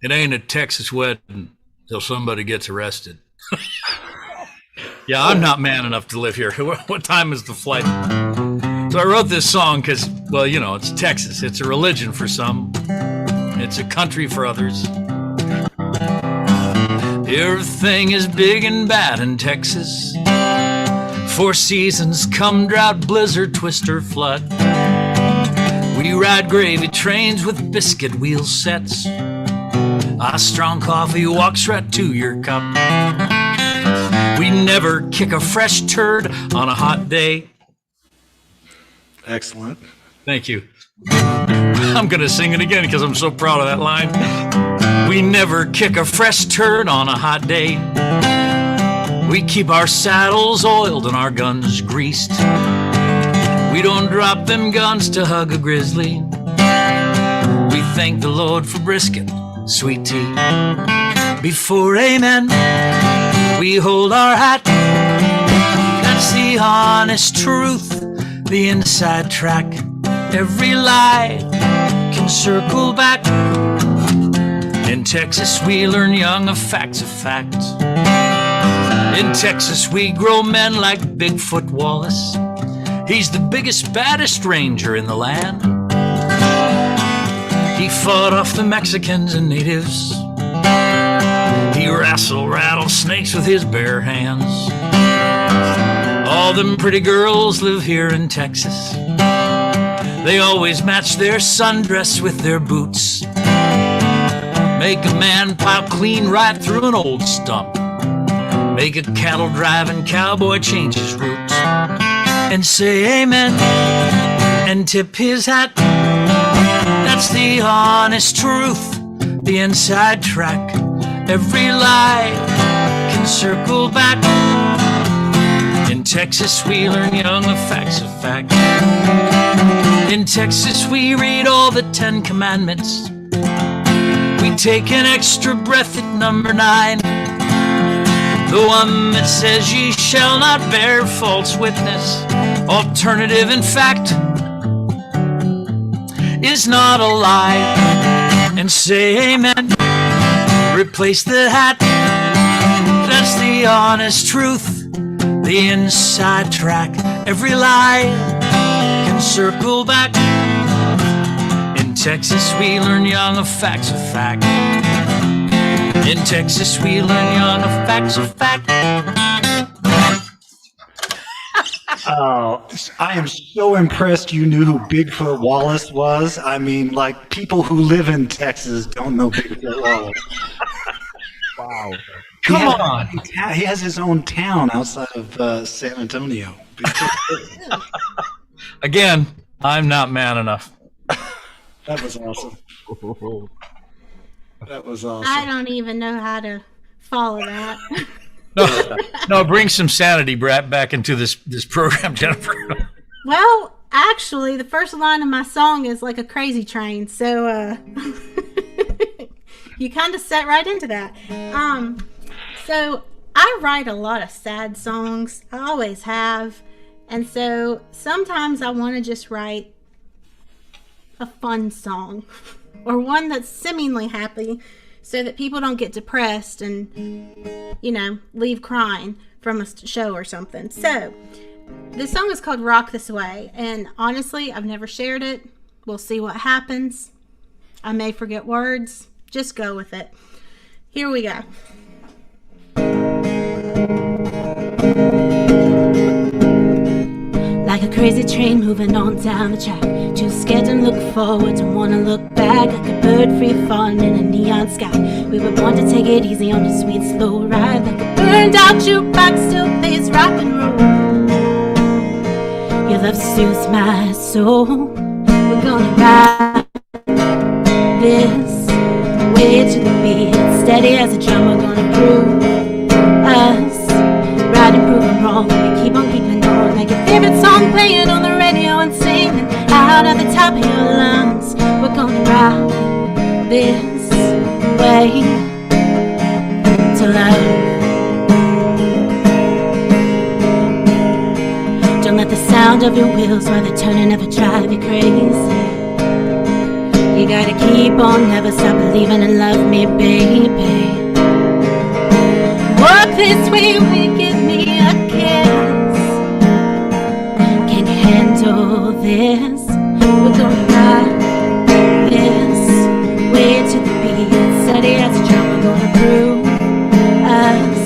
Speaker 4: it ain't a Texas wedding till somebody gets arrested." Yeah, I'm not man enough to live here. What time is the flight? So I wrote this song because, well, you know, it's Texas. It's a religion for some. It's a country for others. Everything is big and bad in Texas. 4 seasons come drought, blizzard, twister, flood. We ride gravy trains with biscuit wheel sets. Our strong coffee walks right to your cup. We never kick a fresh turd on a hot day.
Speaker 5: Excellent.
Speaker 4: Thank you. I'm going to sing it again because I'm so proud of that line. We never kick a fresh turd on a hot day. We keep our saddles oiled and our guns greased. We don't drop them guns to hug a grizzly. We thank the Lord for brisket, sweet tea. Before amen, we hold our hat. That's the honest truth, the inside track. Every lie can circle back. In Texas we learn young of facts of fact. In Texas we grow men like Bigfoot Wallace. He's the biggest, baddest ranger in the land. He fought off the Mexicans and natives. He wrestled rattlesnakes with his bare hands. All them pretty girls live here in Texas. They always match their sundress with their boots. Make a man pile clean right through an old stump. Make a cattle driving cowboy change his route. And say amen and tip his hat. That's the honest truth, the inside track. Every lie can circle back. In Texas we learn young of facts of fact. In Texas we read all the 10 commandments. We take an extra breath at number 9. The one that says ye shall not bear false witness. Alternative in fact is not a lie. And say amen. Replace the hat. That's the honest truth, the inside track. Every lie can circle back. In Texas we learn young of facts of fact. In Texas we learn young of facts of fact.
Speaker 5: Oh, I am so impressed you knew who Bigfoot Wallace was. I mean, like, people who live in Texas don't know Bigfoot Wallace.
Speaker 1: Wow.
Speaker 4: Come on.
Speaker 5: He has his own town outside of San Antonio.
Speaker 4: Again, I'm not man enough.
Speaker 5: That was awesome. That was awesome.
Speaker 3: I don't even know how to follow that.
Speaker 4: No, bring some sanity, Brett, back into this program, Jennifer.
Speaker 3: Well, actually, the first line of my song is like a crazy train, so you kind of set right into that. So I write a lot of sad songs. I always have. And so sometimes I want to just write a fun song or one that's seemingly happy so that people don't get depressed and, you know, leave crying from a show or something. So this song is called Rock This Way. And honestly, I've never shared it. We'll see what happens. I may forget words. Just go with it. Here we go. Like a crazy train moving on down the track. Too scared to look forward, don't wanna look back. Like a bird free falling in a neon sky. We were born to take it easy on a sweet slow ride. Like a burned out jukebox still plays rock and roll. Your love soothes my soul. We're gonna ride this way to the beat. Steady as a drum, we're gonna prove us right and prove them wrong. We keep on top of your lungs. We're gonna ride this way to love. Don't let the sound of your wheels while they're turning ever drive you crazy. You gotta keep on, never stop believing and love me, baby. Walk this way, will you give me a kiss? Can you handle this? We're gonna ride this way to the beat. Steady as a drum, we're gonna prove us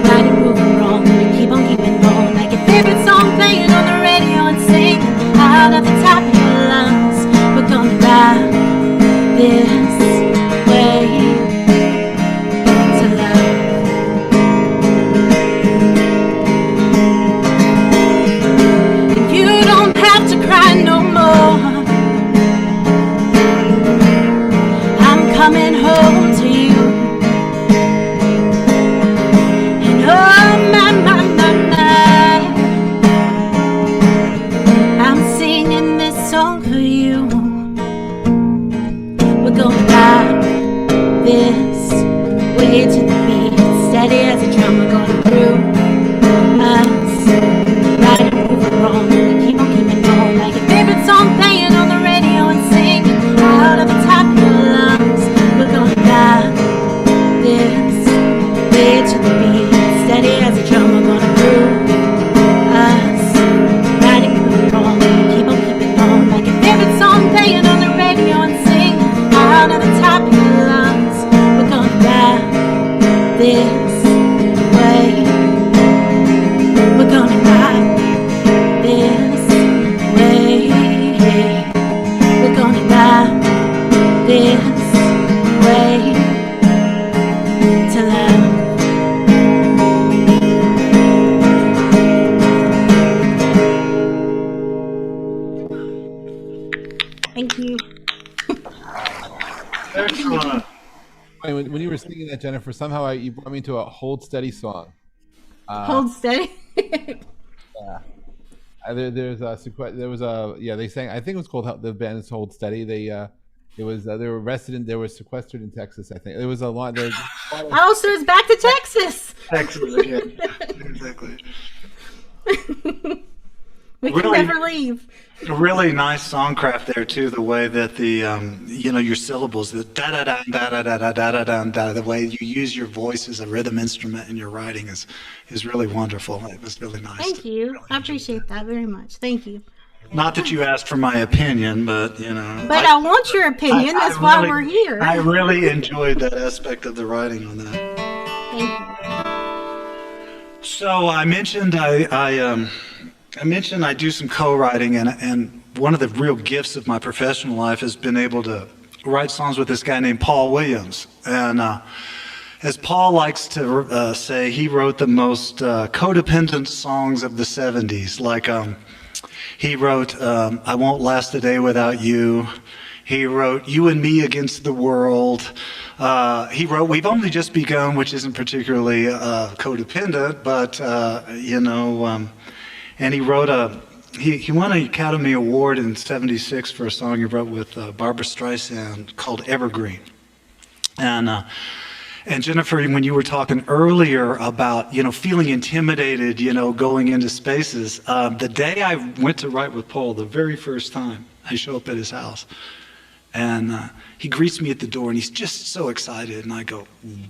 Speaker 3: right and moving wrong. We keep on keeping on, like your favorite song playing on the radio and singing out of the top of your lungs. We're gonna ride this way to love. And you don't have to cry no more. I'm coming home to you. And oh my, my, my, my, I'm singing this song for you. We're gonna ride this way to the beat. Steady as a drum, we're gonna prove us right and moving wrong. We keep on keeping on, like your favorite song playing on the radio and singing out of the top of your lungs. We're gonna ride this way to the beat. Steady as a drum, we're gonna prove us right and moving wrong. We keep on keeping on, like your favorite song playing on the radio and singing out of the top of your lungs. We're gonna ride this way. We're gonna ride this way. We're gonna ride this way to love. Thank you.
Speaker 5: Excellent.
Speaker 1: When you were singing that, Jennifer, somehow you brought me to a Hold Steady song.
Speaker 3: Hold steady.
Speaker 1: There was a they sang, I think it was called, the band is Hold Steady. They were arrested they were sequestered in Texas, I think. There was a lot.
Speaker 3: Oh, so it's back to Texas.
Speaker 5: Excellent. Yeah. Exactly.
Speaker 3: We can
Speaker 5: Really?
Speaker 3: never leave.
Speaker 5: Really nice songcraft there too. The way that the your syllables, the da da da da da da da da da da, the way you use your voice as a rhythm instrument in your writing is really wonderful. It was really nice.
Speaker 3: Thank you.
Speaker 5: Really
Speaker 3: I
Speaker 5: enjoyed
Speaker 3: appreciate that very much. Thank you.
Speaker 5: it. Not that you asked for my opinion, but
Speaker 3: But I want your opinion. That's why
Speaker 5: really-
Speaker 3: we're here.
Speaker 5: I really enjoyed that aspect of the writing on that.
Speaker 3: Thank you.
Speaker 5: So I mentioned I mentioned I do some co-writing, and one of the real gifts of my professional life has been able to write songs with this guy named Paul Williams. And as Paul likes to say, he wrote the most codependent songs of the 70s. Like he wrote I Won't Last a Day Without You. He wrote You and Me Against the World. He wrote We've Only Just Begun, which isn't particularly codependent, but and he wrote he won an Academy Award in '76 for a song he wrote with Barbra Streisand called Evergreen. And Jennifer, when you were talking earlier about feeling intimidated, going into spaces, the day I went to write with Paul, the very first time I show up at his house, and he greets me at the door, and he's just so excited. And I go,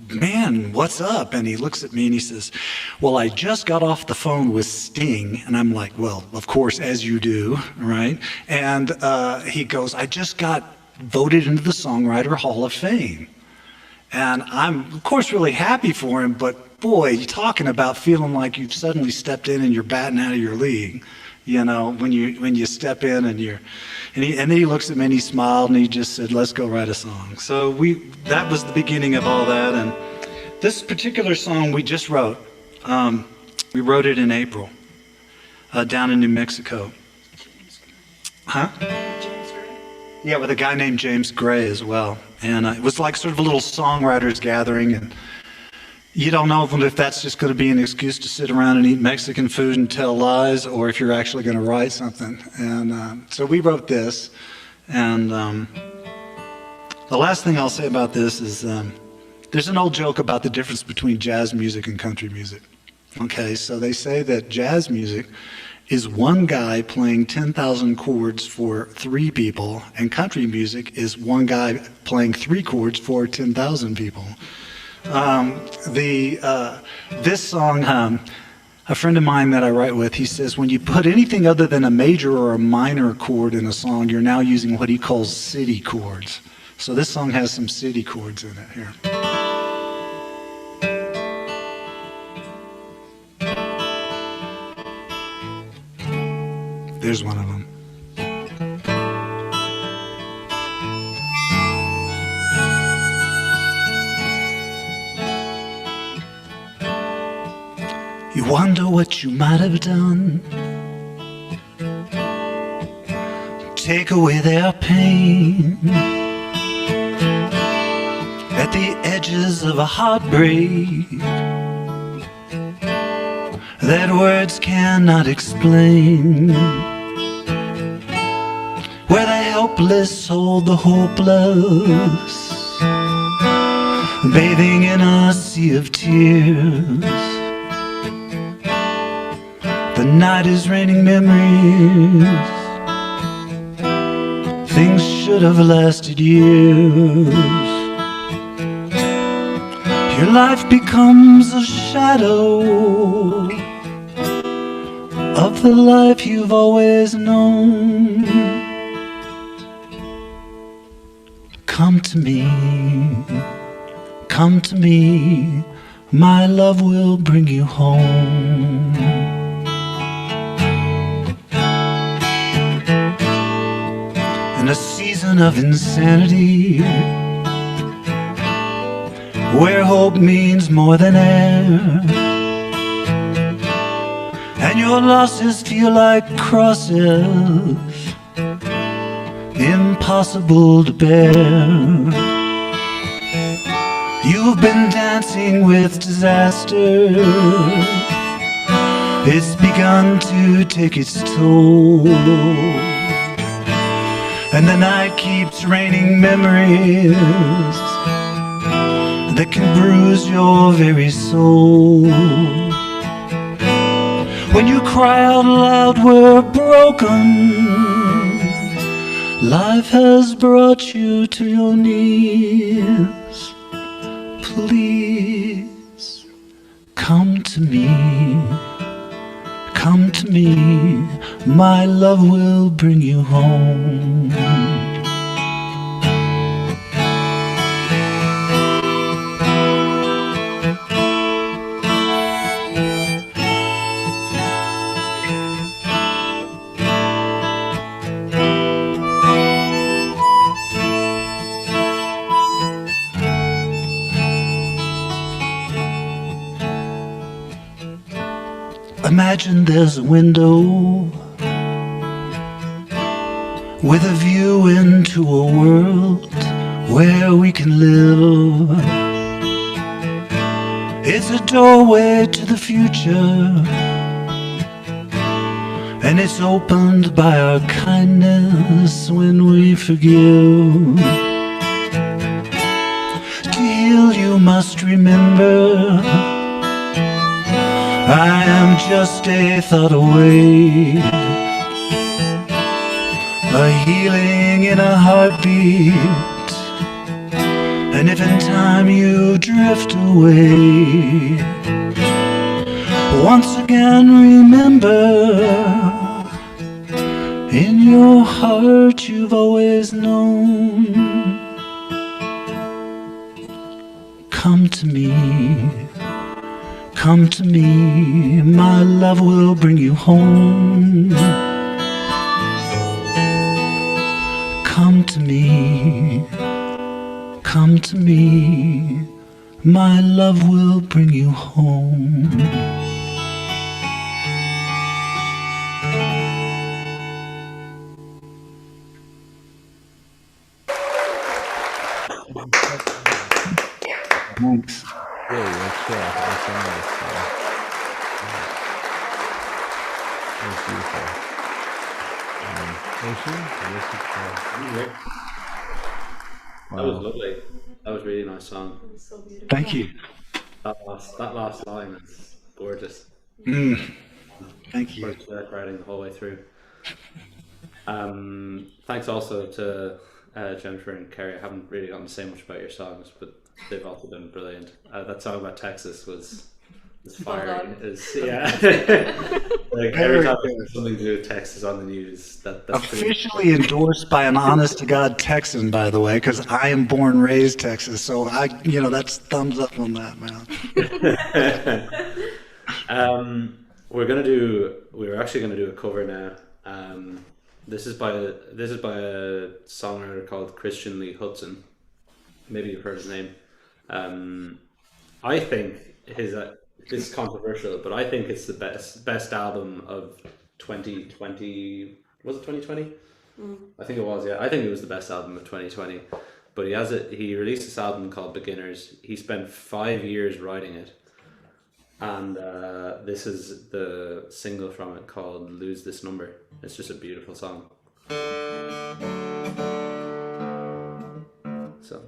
Speaker 5: man, what's up? And he looks at me and he says, well, I just got off the phone with Sting. And I'm like, well, of course, as you do, right? And he goes, I just got voted into the Songwriter Hall of Fame. And I'm, of course, really happy for him. But boy, you're talking about feeling like you've suddenly stepped in and you're batting out of your league. When you step in and then he looks at me and he smiled and he just said, let's go write a song. So that was the beginning of all that. And this particular song we just wrote, we wrote it in April, down in New Mexico. Huh? Yeah, with a guy named James Gray as well. And it was like sort of a little songwriters gathering. you don't know if that's just going to be an excuse to sit around and eat Mexican food and tell lies, or if you're actually going to write something. And so we wrote this. And the last thing I'll say about this is there's an old joke about the difference between jazz music and country music. Okay, so they say that jazz music is one guy playing 10,000 chords for 3 people, and country music is one guy playing 3 chords for 10,000 people. This song, a friend of mine that I write with, he says when you put anything other than a major or a minor chord in a song, you're now using what he calls city chords. So this song has some city chords in it here. There's one of them. You wonder what you might have done. Take away their pain. At the edges of a heartbreak that words cannot explain, where the helpless hold the hopeless, bathing in a sea of tears. The night is raining memories. Things should have lasted years. Your life becomes a shadow of the life you've always known. Come to me, my love will bring you home. In a season of insanity, where hope means more than air, and your losses feel like crosses, impossible to bear. You've been dancing with disaster. It's begun to take its toll, and the night keeps raining memories that can bruise your very soul. When you cry out loud, we're broken. Life has brought you to your knees. Please, come to me. Come to me, my love will bring you home. Imagine there's a window with a view into a world where we can live. It's a doorway to the future, and it's opened by our kindness when we forgive. To heal you must remember, I am just a thought away, a healing in a heartbeat. And if in time you drift away, once again remember, in your heart you've always known. Come to me. Come to me, my love will bring you home. Come to me, my love will bring you home. Thanks.
Speaker 1: Really, that's cool. That's so nice. That's beautiful. Oisin,
Speaker 6: That was lovely. That was a really nice song.
Speaker 5: Thank you.
Speaker 6: That last line is gorgeous.
Speaker 5: Thank you.
Speaker 6: Writing the whole way through. Thanks also to Jennifer and Kerry. I haven't really gotten to say much about your songs, but they've also been brilliant. That song about Texas was fire. Like every time there's something to do with Texas on the news, that's
Speaker 5: officially endorsed by an honest to God Texan, by the way, because I am born and raised Texas, so that's thumbs up on that, man.
Speaker 6: We're actually gonna do a cover now. This is by a songwriter called Christian Lee Hudson. Maybe you've heard his name. I think this is controversial, but I think it's the best album of 2020. Was it 2020? I think it was. Yeah, I think it was the best album of 2020. But he released this album called Beginners. He spent 5 years writing it, and this is the single from it called "Lose This Number." It's just a beautiful song. So.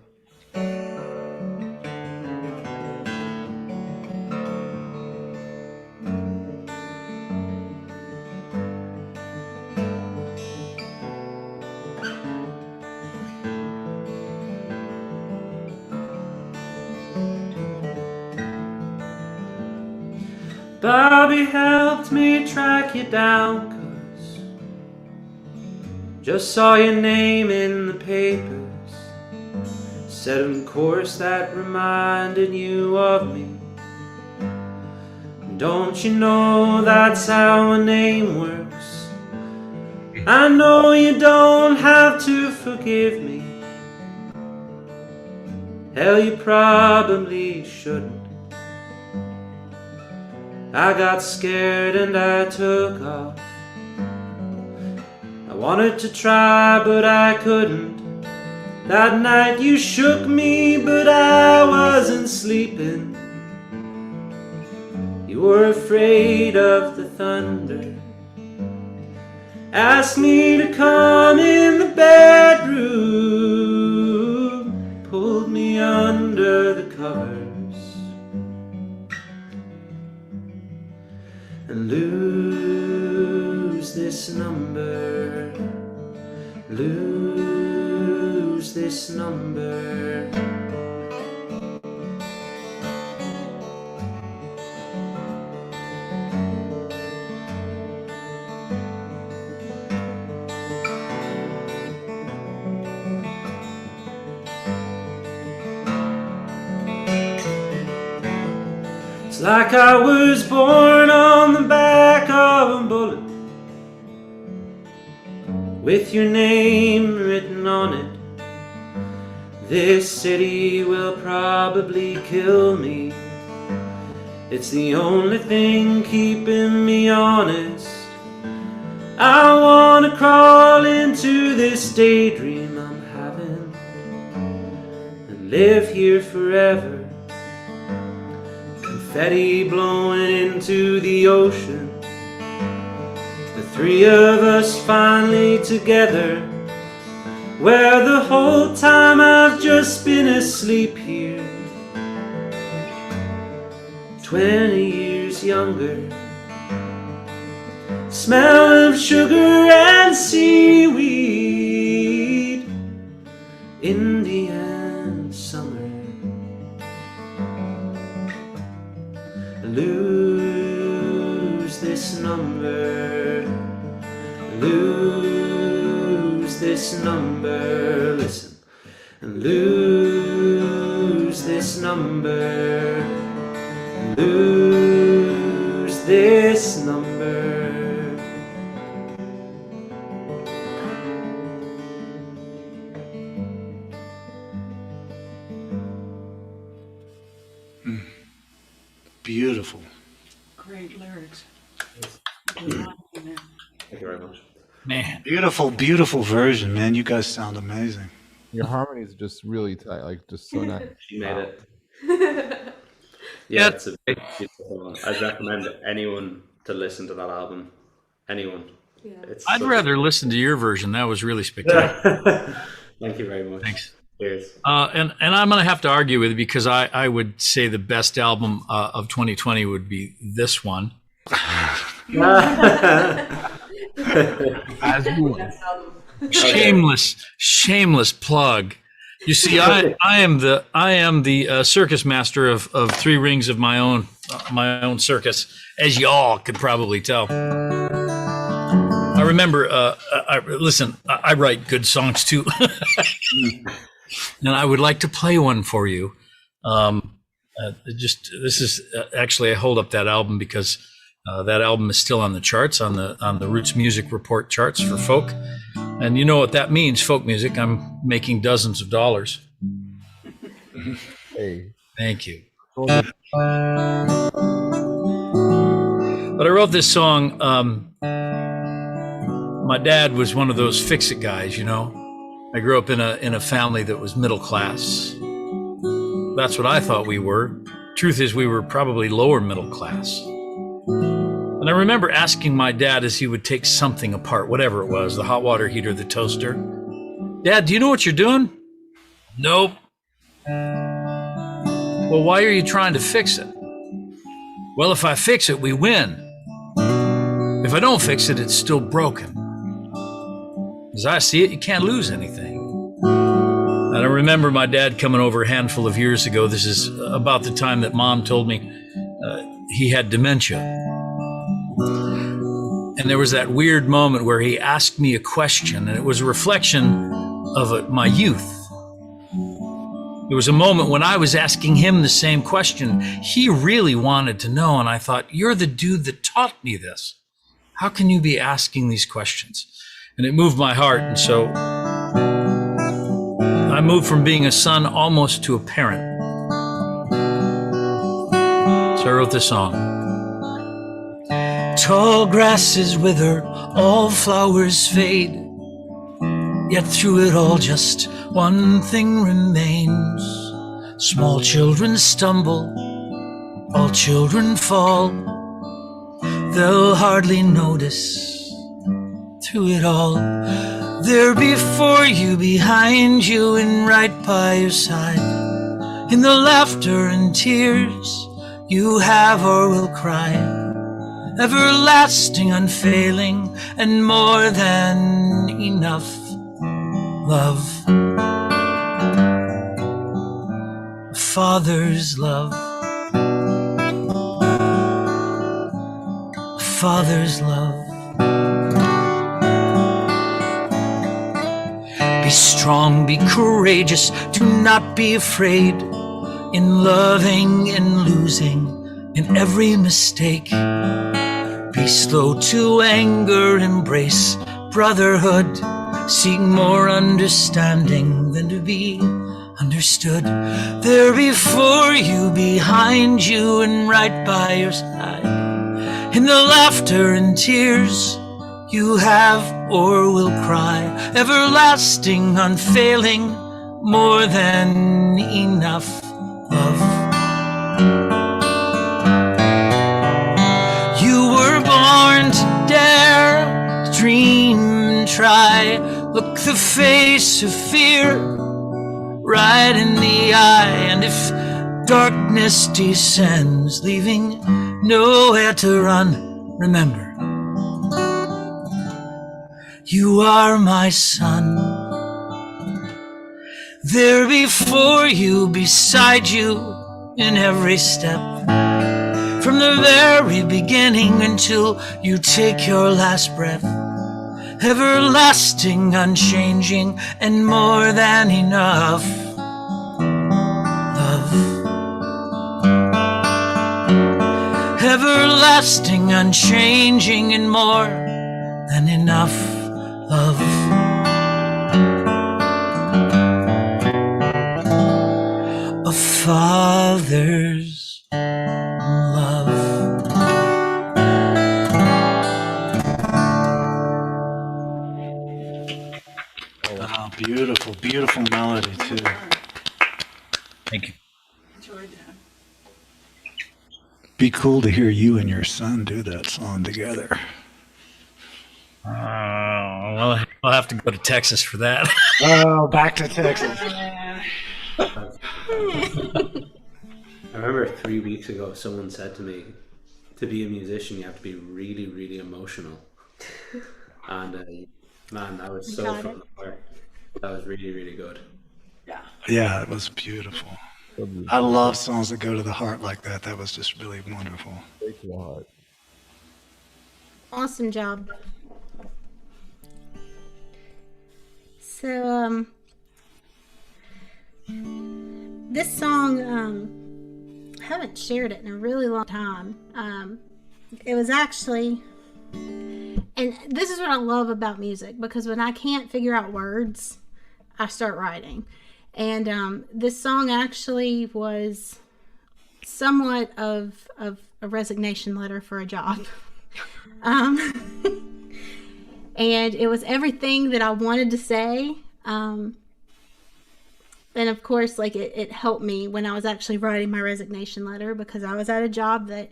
Speaker 6: Bobby helped me track you down, 'cause just saw your name in the papers. Said in course that reminded you of me. Don't you know that's how a name works? I know you don't have to forgive me. Hell, you probably shouldn't. I got scared and I took off. I wanted to try but I couldn't. That night you shook me but I wasn't sleeping. You were afraid of the thunder. Asked me to come in the bedroom. Pulled me under the covers. And lose this number, lose this number. It's like I was born on the back of a bullet, with your name written on it. This city will probably kill me. It's the only thing keeping me honest. I wanna crawl into this daydream I'm having and live here forever. Confetti blowing into the ocean. The three of us finally together, where the whole time I've just been asleep here. 20 years younger. Smell of sugar and seaweed. Indian summer. Lose this number, lose this number, listen, and lose this number, lose this number.
Speaker 5: Beautiful.
Speaker 7: Great lyrics.
Speaker 6: Thank you very much.
Speaker 4: Man,
Speaker 5: Beautiful, beautiful version, man. You guys sound amazing.
Speaker 1: Your harmonies are just really tight, like just so nice.
Speaker 6: She made it. Yeah, it's a beautiful song. I'd recommend anyone to listen to that album. Anyone.
Speaker 7: Yeah.
Speaker 4: I'd rather listen to your version. That was really spectacular.
Speaker 6: Thank you very much.
Speaker 4: Thanks.
Speaker 6: Cheers.
Speaker 4: And I'm going to have to argue with you because I would say the best album of 2020 would be this one.
Speaker 1: As you would.
Speaker 4: Shameless plug. You see, I am the circus master of three rings of my own circus, as y'all could probably tell. I remember. I write good songs too, and I would like to play one for you. This is actually I hold up that album because that album is still on the charts on the Roots Music Report charts for folk. And you know what that means, folk music. I'm making dozens of dollars.
Speaker 1: Hey.
Speaker 4: Thank you. But I wrote this song. My dad was one of those fix-it guys, you know. I grew up in a family that was middle class. That's what I thought we were. Truth is, we were probably lower middle class. And I remember asking my dad as he would take something apart, whatever it was, the hot water heater, the toaster. Dad, do you know what you're doing? Nope. Well, why are you trying to fix it? Well, if I fix it, we win. If I don't fix it, it's still broken. As I see it, you can't lose anything. And I remember my dad coming over a handful of years ago. This is about the time that Mom told me he had dementia. And there was that weird moment where he asked me a question, and it was a reflection of my youth. There was a moment when I was asking him the same question. He really wanted to know, and I thought, you're the dude that taught me this. How can you be asking these questions? And it moved my heart, and so I moved from being a son almost to a parent. So I wrote this song. Tall grasses wither, all flowers fade, yet through it all just one thing remains. Small children stumble, all children fall, they'll hardly notice. Through it all, they're before you, behind you, and right by your side. In the laughter and tears you have or will cry, everlasting, unfailing, and more than enough love. A father's love. A father's love. Be strong, be courageous, do not be afraid. In loving and losing, in every mistake. Be slow to anger, embrace brotherhood. Seek more understanding than to be understood. They're before you, behind you, and right by your side. In the laughter and tears you have or will cry, everlasting, unfailing, more than enough love. You were born to dare, to dream and try. Look the face of fear right in the eye, and if darkness descends, leaving nowhere to run, remember, you are my son. They're before you, beside you, in every step. From the very beginning until you take your last breath. Everlasting, unchanging, and more than enough love. Everlasting, unchanging, and more than enough love. A father's love.
Speaker 5: Oh, beautiful, beautiful melody too.
Speaker 4: Thank you.
Speaker 7: Enjoyed that.
Speaker 5: Be cool to hear you and your son do that song together.
Speaker 4: Well, I'll have to go to Texas for that.
Speaker 5: Oh, back to Texas.
Speaker 6: I remember 3 weeks ago, someone said to me, to be a musician, you have to be really, really emotional. And man, that was so from the heart. That was really, really good.
Speaker 5: Yeah, it was beautiful. I love songs that go to the heart like that. That was just really wonderful.
Speaker 3: Awesome job. So, this song, I haven't shared it in a really long time. It was actually, and this is what I love about music, because when I can't figure out words, I start writing. And this song actually was somewhat of a resignation letter for a job. And it was everything that I wanted to say. And of course, like it helped me when I was actually writing my resignation letter, because I was at a job that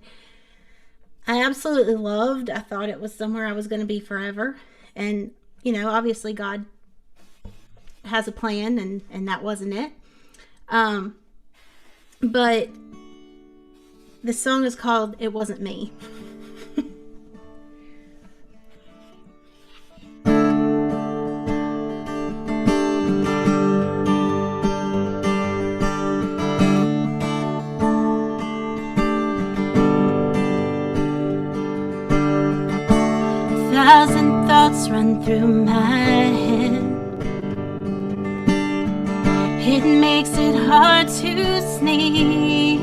Speaker 3: I absolutely loved. I thought it was somewhere I was going to be forever. And, you know, obviously God has a plan, and that wasn't it. But the song is called It Wasn't Me. 1,000 thoughts run through my head. It makes it hard to sleep.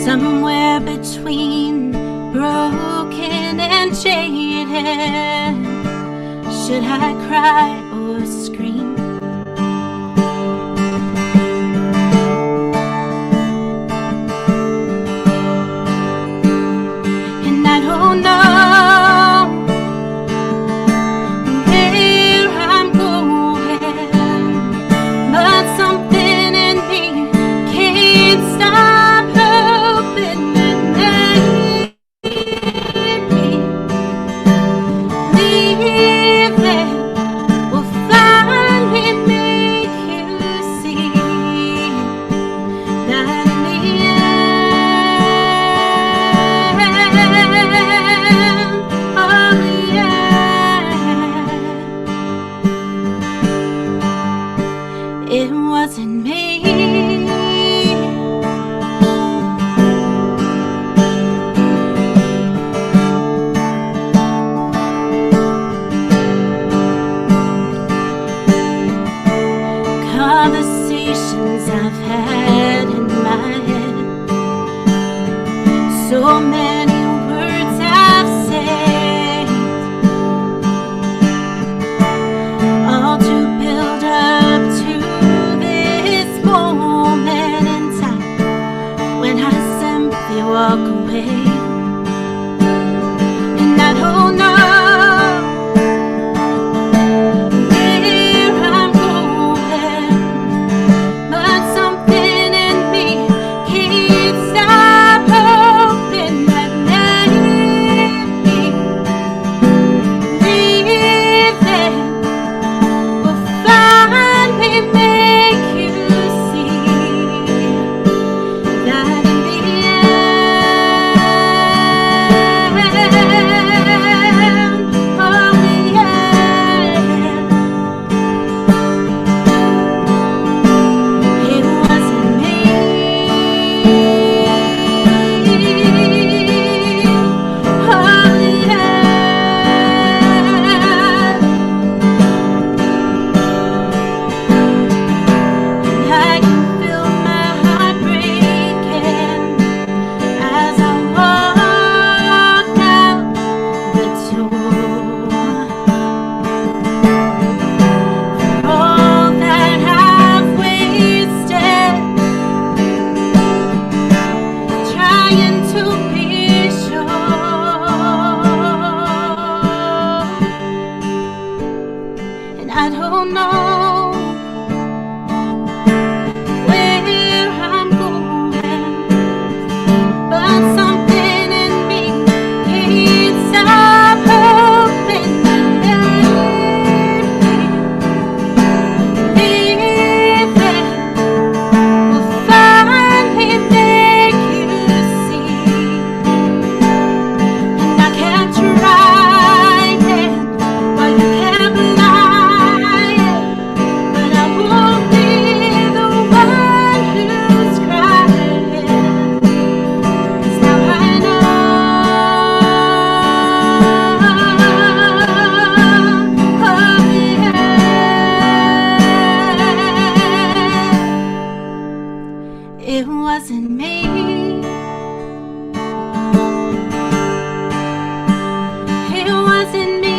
Speaker 3: Somewhere between broken and jaded. Should I cry or scream? And I don't know where I'm going, but something in me can't stop hoping that maybe leaving will finally make you see that in the end, oh yeah, it wasn't me. Conversations I've had in my head, so many words I've said, all to build up to this moment in time when I simply walk away. And I don't know where I'm going, but something in me can't stop hoping that maybe leaving will finally make you see that in the end, oh yeah, it wasn't me. Oh yeah, and I can feel my heart breaking as I walk out the door. For all that I've wasted trying to be sure, and I don't know where I'm going, found something in me. It's some hope in the living will finally make you see. And I kept trying while you kept lying, but I won't be the one who's crying. 'Cause now I know, it wasn't me. It wasn't me.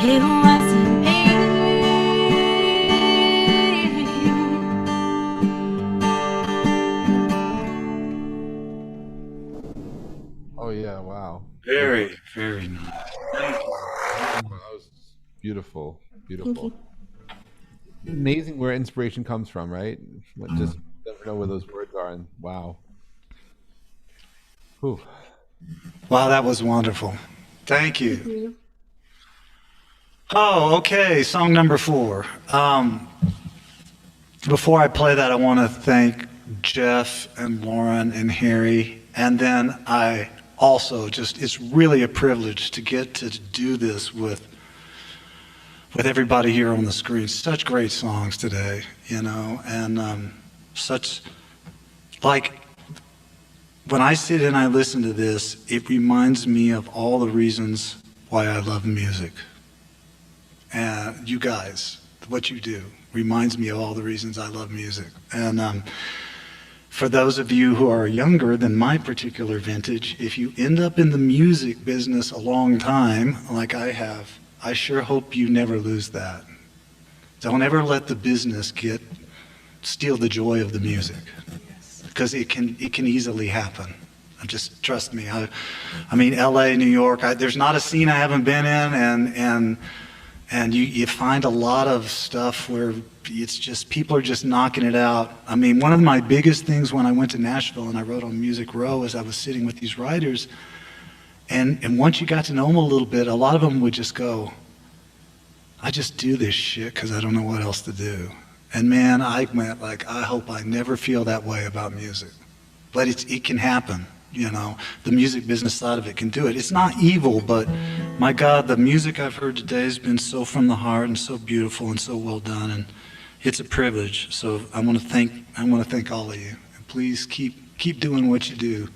Speaker 3: It wasn't me.
Speaker 1: Oh yeah, wow.
Speaker 5: Very, very nice.
Speaker 1: That was beautiful, beautiful. Amazing where inspiration comes from, right? Just never know where those words are, and wow. Whew.
Speaker 5: Wow, that was wonderful. Thank you. Oh, okay. Song number 4. Before I play that, I want to thank Jeff and Lauren and Harry. And then I also it's really a privilege to get to do this with everybody here on the screen. Such great songs today, and such, like, when I sit and I listen to this, it reminds me of all the reasons why I love music. And you guys, what you do reminds me of all the reasons I love music. And for those of you who are younger than my particular vintage, if you end up in the music business a long time, like I have, I sure hope you never lose that. Don't ever let the business steal the joy of the music, because it can easily happen. Just trust me. I mean, LA, New York, there's not a scene I haven't been in, and you find a lot of stuff where it's just, people are just knocking it out. I mean, one of my biggest things when I went to Nashville and I wrote on Music Row is I was sitting with these writers, and once you got to know them a little bit, a lot of them would just go, I just do this shit because I don't know what else to do. And man, I went like, I hope I never feel that way about music. But it can happen, The music business side of it can do it. It's not evil, but my God, the music I've heard today has been so from the heart and so beautiful and so well done, and it's a privilege. So I want to thank all of you. And please keep doing what you do.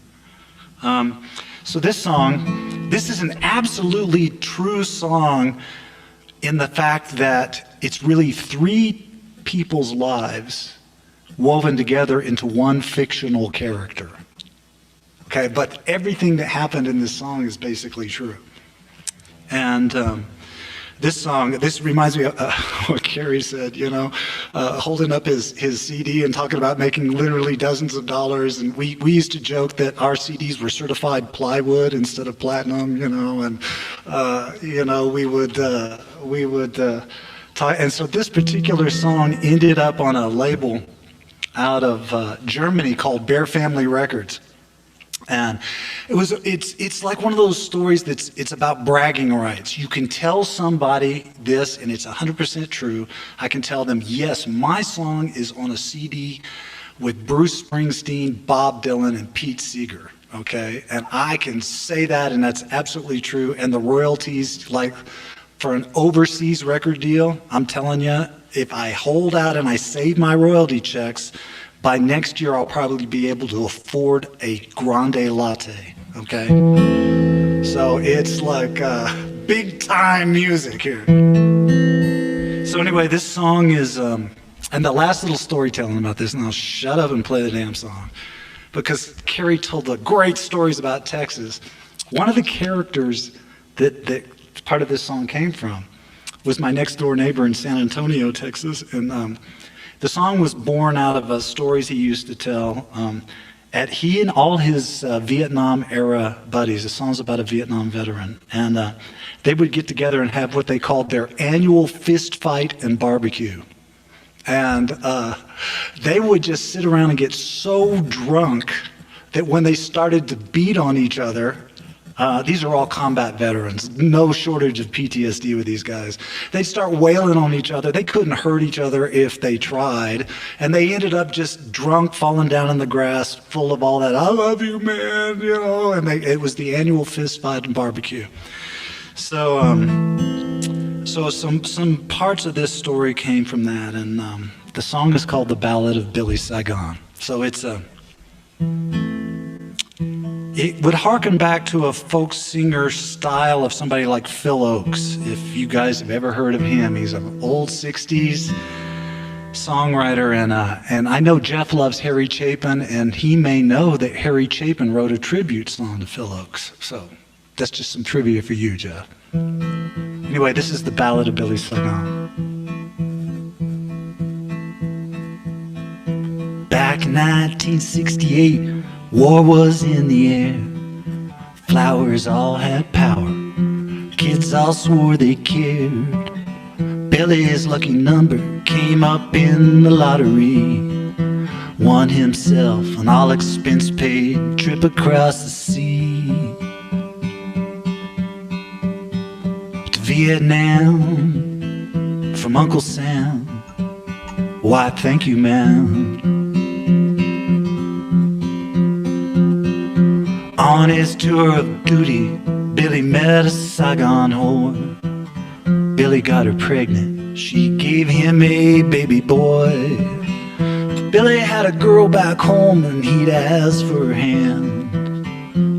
Speaker 5: So this song, this is an absolutely true song in the fact that it's really 3 people's lives woven together into one fictional character. Okay, but everything that happened in this song is basically true. And this song, this reminds me of what Kerry said, holding up his CD and talking about making literally dozens of dollars. And we used to joke that our CDs were certified plywood instead of platinum, and we would and so this particular song ended up on a label out of Germany called Bear Family Records. And it's like one of those stories it's about bragging rights. You can tell somebody this and it's 100% true. I can tell them, yes, my song is on a CD with Bruce Springsteen, Bob Dylan, and Pete Seeger. Okay, and I can say that, and that's absolutely true. And the royalties, like for an overseas record deal, I'm telling you, if I hold out and I save my royalty checks, by next year, I'll probably be able to afford a grande latte, okay? So it's like big time music here. So anyway, this song is, and the last little storytelling about this, and I'll shut up and play the damn song, because Kerry told the great stories about Texas. One of the characters that part of this song came from was my next door neighbor in San Antonio, Texas, and the song was born out of stories he used to tell. He and all his Vietnam era buddies, the song's about a Vietnam veteran, and they would get together and have what they called their annual fist fight and barbecue. And they would just sit around and get so drunk that when they started to beat on each other, these are all combat veterans, no shortage of PTSD with these guys. They'd start wailing on each other. They couldn't hurt each other if they tried. And they ended up just drunk, falling down in the grass, full of all that, I love you, man, you know, and it was the annual fist fight and barbecue. So, so some parts of this story came from that, and the song is called The Ballad of Billy Saigon. So it would harken back to a folk singer style of somebody like Phil Oakes. If you guys have ever heard of him, he's an old 60s songwriter, and I know Jeff loves Harry Chapin, and he may know that Harry Chapin wrote a tribute song to Phil Oakes. So that's just some trivia for you, Jeff. Anyway, this is The Ballad of Billy Saigon. Back in 1968, war was in the air. Flowers all had power. Kids all swore they cared. Billy's lucky number came up in the lottery. Won himself an all-expense-paid trip across the sea to Vietnam from Uncle Sam. Why, thank you, ma'am. On his tour of duty, Billy met a Saigon whore. Billy got her pregnant, she gave him a baby boy. Billy had a girl back home and he'd asked for her hand.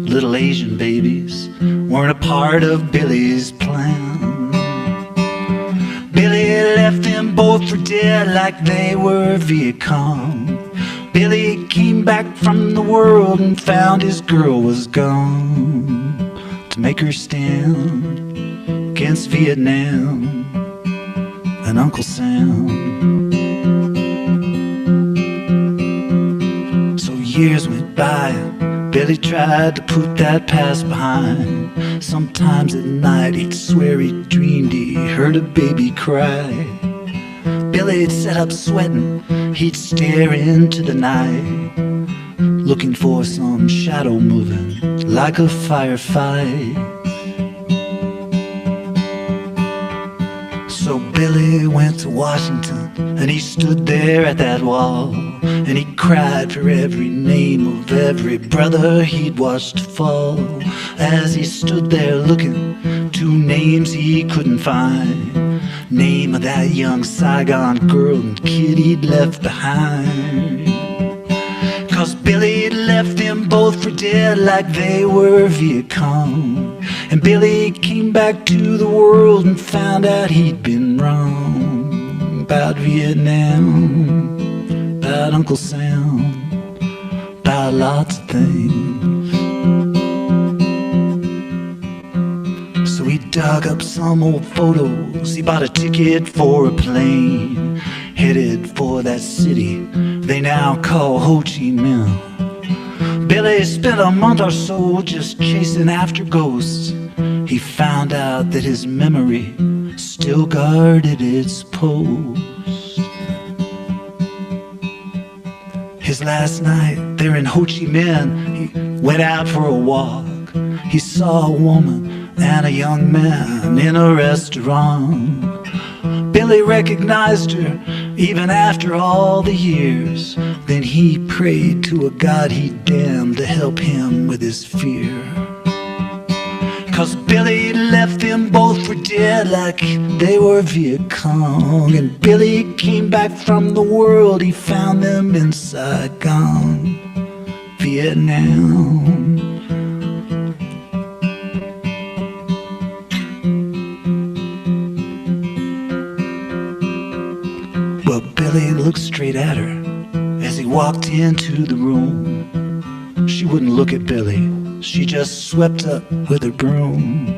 Speaker 5: Little Asian babies weren't a part of Billy's plan. Billy left them both for dead like they were Viet Cong. Billy came back from the world and found his girl was gone. To make her stand against Vietnam and Uncle Sam. So years went by and Billy tried to put that past behind. Sometimes at night he'd swear he dreamed he heard a baby cry. Billy'd sit up sweating, he'd stare into the night, looking for some shadow moving like a firefight. So Billy went to Washington and he stood there at that wall, and he cried for every name of every brother he'd watched fall. As he stood there looking, 2 names he couldn't find. Name of that young Saigon girl and kid he'd left behind. 'Cause Billy left them both for dead like they were Viet Cong. And Billy came back to the world and found out he'd been wrong about Vietnam, about Uncle Sam, about lots of things. So he dug up some old photos, he bought a ticket for a plane, headed for that city they now call Ho Chi Minh. Billy spent a month or so just chasing after ghosts. He found out that his memory still guarded its post. His last night there in Ho Chi Minh, he went out for a walk. He saw a woman and a young man in a restaurant. Billy recognized her even after all the years. Then he prayed to a God he damned to help him with his fear. 'Cause Billy left them both for dead like they were Viet Cong. And Billy came back from the world, he found them in Saigon, Vietnam. Well, Billy looked straight at her as he walked into the room. She wouldn't look at Billy, she just swept up with her broom.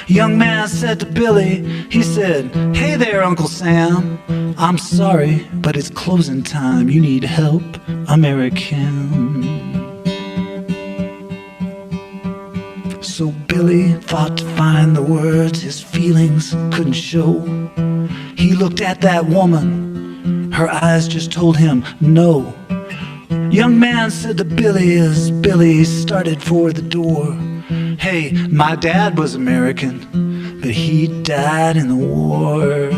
Speaker 5: Young man said to Billy, he said, "Hey there, Uncle Sam, I'm sorry, but it's closing time. You need help, American." So Billy fought to find the words his feelings couldn't show. He looked at that woman, Her eyes just told him no. Young man said to Billy as Billy started for the door, "Hey, my dad was American, but he died in the war."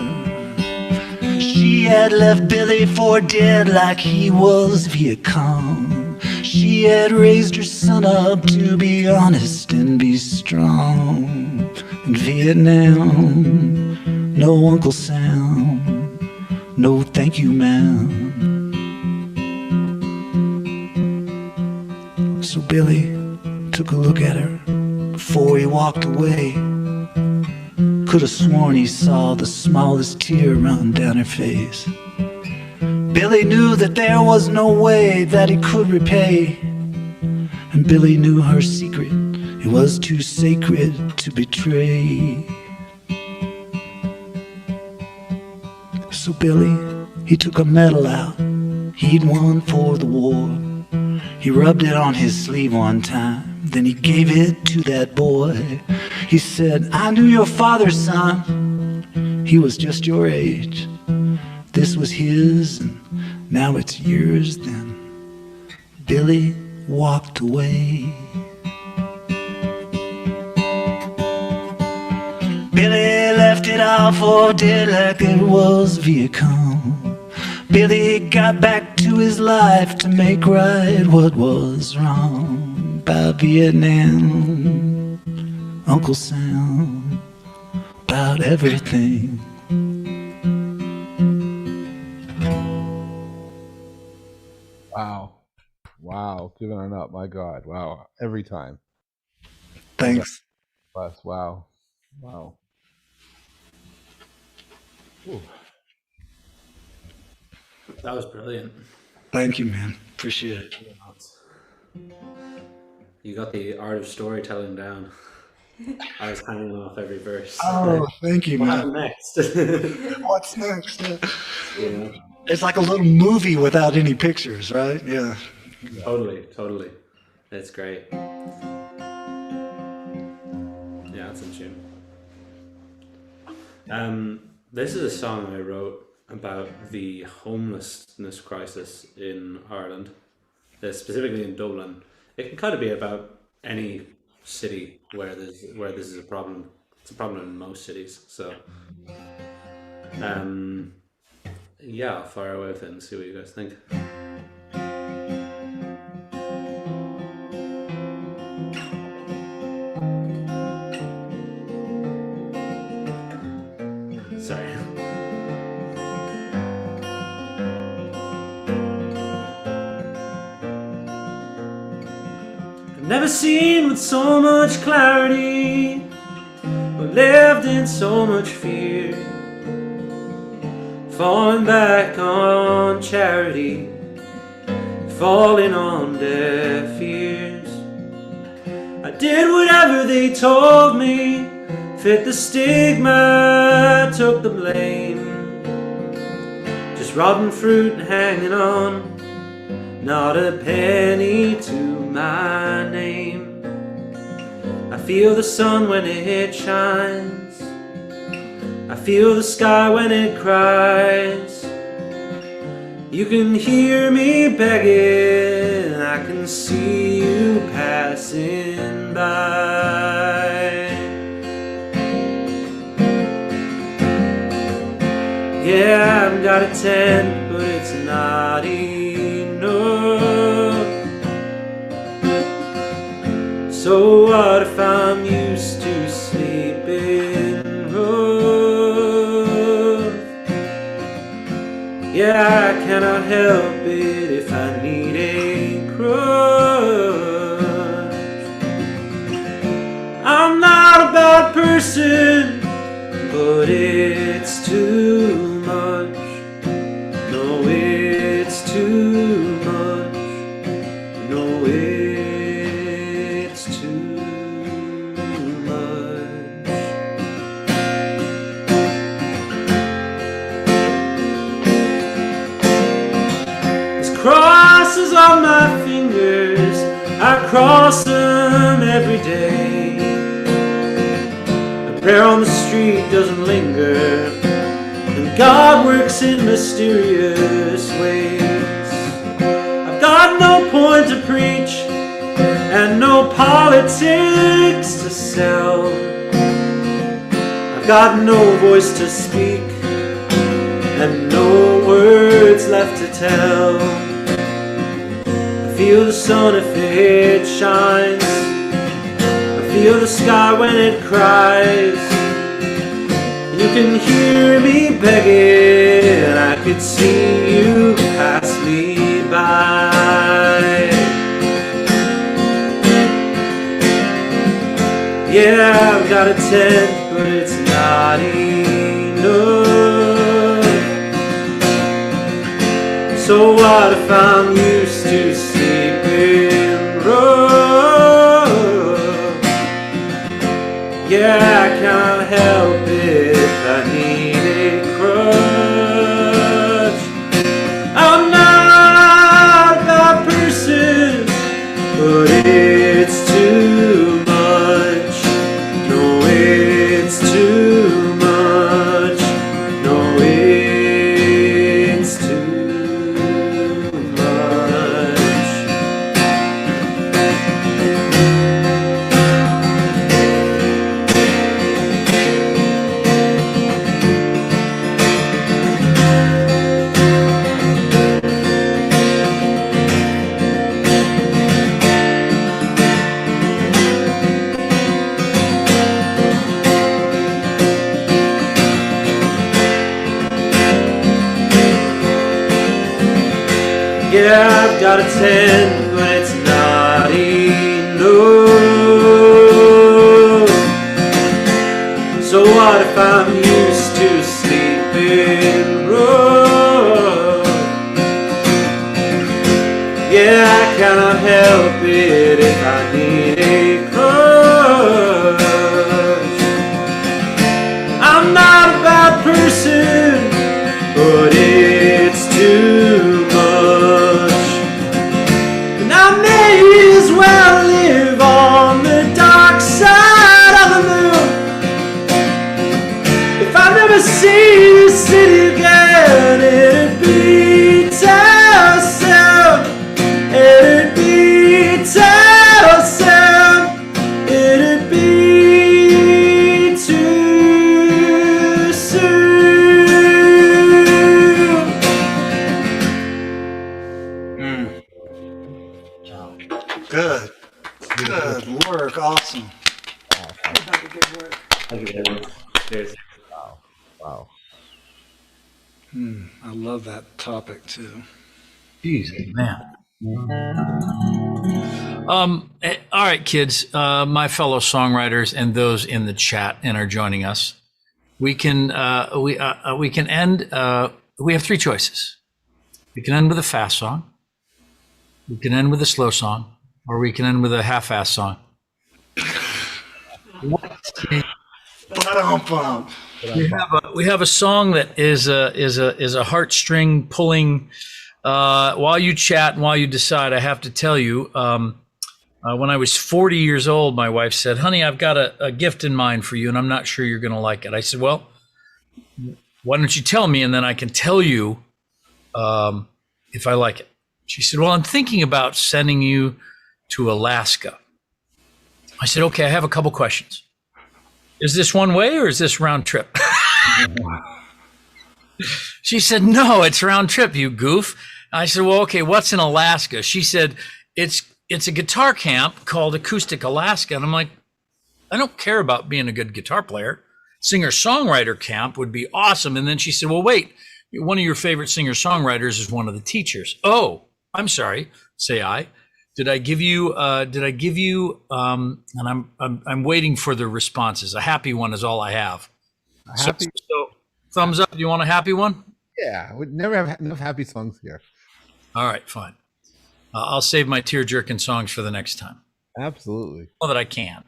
Speaker 5: She had left Billy for dead like he was Viet Cong. She had raised her son up to be honest and be strong. In Vietnam, no Uncle Sam, no thank you, ma'am. So Billy took a look at her before he walked away. Could have sworn he saw the smallest tear run down her face. Billy knew that there was no way that he could repay. And Billy knew her secret, it was too sacred to betray. So Billy, he took a medal out he'd won for the war. He rubbed it on his sleeve one time, then he gave it to that boy. He said, "I knew your father, son. He was just your age. This was his, and now it's yours." Then Billy walked away. Billy left it all for dead like it was Viet Cong. Billy got back to his life to make right what was wrong about Vietnam, Uncle Sam, about everything.
Speaker 1: Wow. Wow. Giving it up. My God. Wow. Every time.
Speaker 5: Thanks.
Speaker 1: Bless. Wow. Wow. Ooh.
Speaker 6: That was brilliant.
Speaker 5: Thank you, man. Appreciate it.
Speaker 6: You got the art of storytelling down. I was hanging off every verse.
Speaker 5: Oh, thank you,
Speaker 6: What
Speaker 5: man.
Speaker 6: happened next?
Speaker 5: What's next?
Speaker 6: Yeah,
Speaker 5: It's like a little movie without any pictures, right? Yeah.
Speaker 6: totally. It's great. Yeah, it's in tune. This is a song I wrote about the homelessness crisis in Ireland, specifically in Dublin. It can kind of be about any city where this is a problem. It's a problem in most cities. So, yeah, I'll fire away with it and see what you guys think. Sorry. Never seen with so much clarity, or lived in so much fear, falling back on charity, falling on deaf ears. I did whatever they told me, fit the stigma, took the blame, just robbing fruit and hanging on, not a penny to my name. I feel the sun when it shines, I feel the sky when it cries. You can hear me begging, I can see you passing by. Yeah, I've got a tent, but it's not enough. So what if I'm used to sleeping rough? Yeah, I cannot help it if I need a crush. I'm not a bad person, but it's too much. No, it's too much. No, it's too much. These crosses on my fingers, I cross them every day. A prayer on the street doesn't linger, and God works in mysterious ways. I've got no point to preach and no politics to sell. I've got no voice to speak and no words left to tell. I feel the sun if it shines. I feel the sky when it cries. You can hear me begging, I could see you pass me by. Yeah, I've got a tent, but it's not enough. So what if I'm used to sleeping rough? Yeah, I can't help it if I need a crutch. I'm not a bad person, but it's too much. No, it's too much. No, it's too much. Yeah, I've got a tent, but it's not enough. So what if I'm used to sleeping rough? Yeah, I cannot help it if I need a crutch. I'm not a bad person, but it's too much. And I may as well live on the dark side of the moon. If I never see the city again, it'd be too soon. It'd be too soon. It'd be too soon.
Speaker 5: Good. Good work. Awesome.
Speaker 7: Everybody, good work.
Speaker 1: Wow.
Speaker 5: I love that topic too.
Speaker 4: Jeez, man. All right, kids, my fellow songwriters and those in the chat and are joining us. We can end. We have three choices. We can end with a fast song. We can end with a slow song, or we can end with a half-ass song.
Speaker 5: Ba-dum-bum.
Speaker 4: We have a song that is a heartstring pulling. While you chat and while you decide, I have to tell you, when I was 40 years old, my wife said, "Honey, I've got a gift in mind for you, and I'm not sure you're going to like it." I said, "Well, why don't you tell me, and then I can tell you if I like it." She said, "Well, I'm thinking about sending you to Alaska." I said, "Okay, I have a couple questions. Is this one way or is this round trip?" She said, "No, it's round trip, you goof." I said, "Well, okay, what's in Alaska?" She said, it's a guitar camp called Acoustic Alaska. And I'm like, I don't care about being a good guitar player. Singer-songwriter camp would be awesome. And then she said, "Well, wait, one of your favorite singer-songwriters is one of the teachers." "Oh, I'm sorry," say I. Did I give you, and I'm waiting for the responses. A happy one is all I have.
Speaker 1: Happy?
Speaker 4: So thumbs up. Do you want a happy one?
Speaker 1: Yeah, we never have enough happy songs here.
Speaker 4: All right, fine. I'll save my tear-jerking songs for the next time.
Speaker 1: Absolutely.
Speaker 4: All that I can.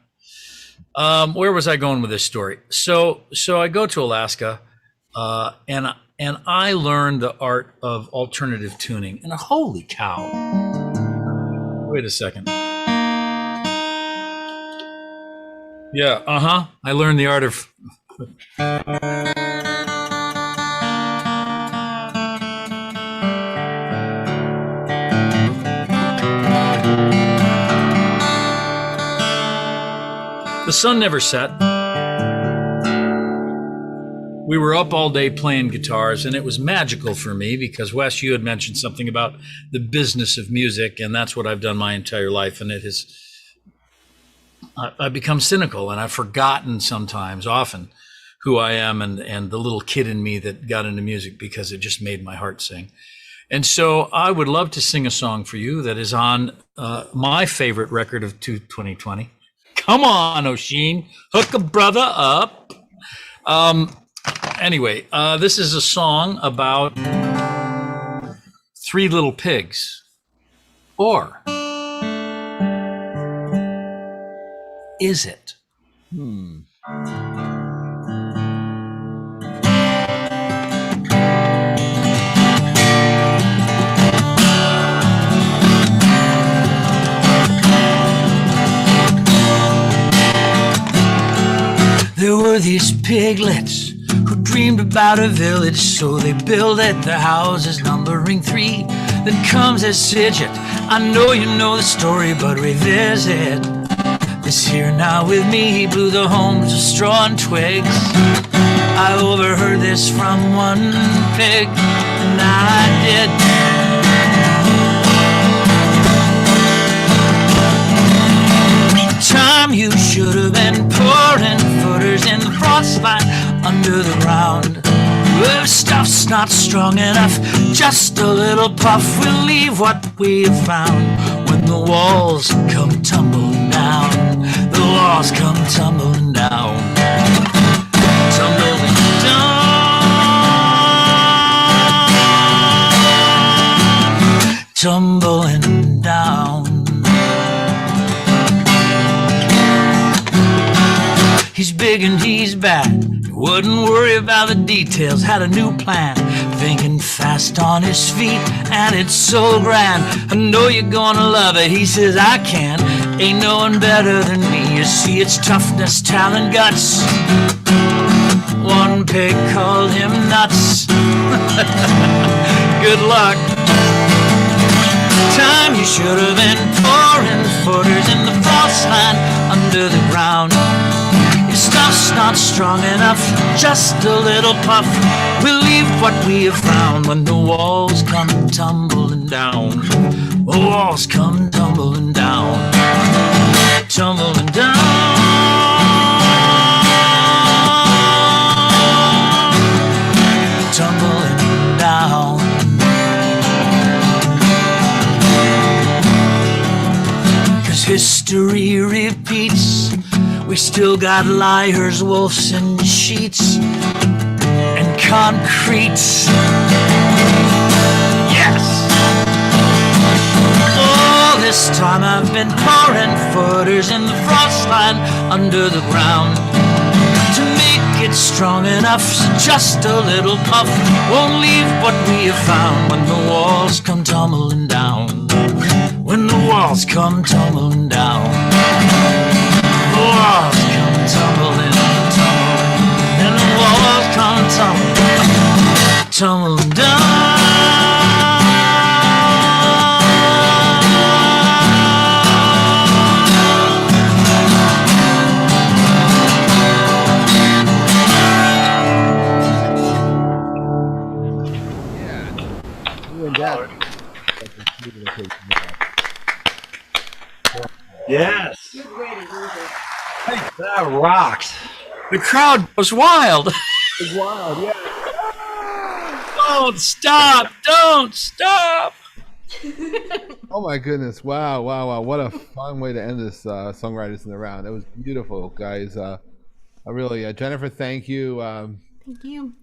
Speaker 4: Where was I going with this story? So I go to Alaska, and I learned the art of alternative tuning. And holy cow! Wait a second. Yeah, I learned the art of. The sun never set. We were up all day playing guitars, and it was magical for me because, Wes, you had mentioned something about the business of music, and that's what I've done my entire life. And I've become cynical, and I've forgotten sometimes, often, who I am and the little kid in me that got into music because it just made my heart sing. And so I would love to sing a song for you that is on my favorite record of 2020. Come on, Oisin, hook a brother up. Anyway, this is a song about three little pigs. Or is it? There were these piglets who dreamed about a village, so they built it, their houses numbering 3. Then comes a Sidget. I know you know the story, but revisit this here now with me. He blew the homes of straw and twigs. I overheard this from one pig, and I did. Time you should have been pouring footers in the frost line under the ground. Well, stuff's not strong enough, just a little puff will leave what we have found. When the walls come tumbling down, the walls come tumbling down, tumbling down, tumbling down. He's big and he's bad, wouldn't worry about the details, had a new plan, thinking fast on his feet, and it's so grand. I know you're gonna love it, he says I can, ain't no one better than me. You see, it's toughness, talent, guts. One pig called him nuts. Good luck. Time you should have been pouring footers in the frost line under the ground. Your stuff's not strong enough, just a little puff will leave what we have found. When the walls come tumbling down, the walls come tumbling down, tumbling down, tumbling down. Cause history repeats. We still got liars, wolves, and sheets, and concrete. Yes! All this time I've been pouring footers in the frost line under the ground. To make it strong enough, so just a little puff won't leave what we have found. When the walls come tumbling down, when the walls come tumbling down, the walls come tumbling, tumbling, and the walls come tumbling, tumbling down.
Speaker 5: Yes. That rocks.
Speaker 4: The crowd was wild.
Speaker 1: It's wild, yeah.
Speaker 4: Don't stop! Don't stop!
Speaker 1: Oh my goodness! Wow, wow, wow! What a fun way to end this Songwriters in the Round. That was beautiful, guys. I really, Jennifer, thank you.
Speaker 3: Thank you.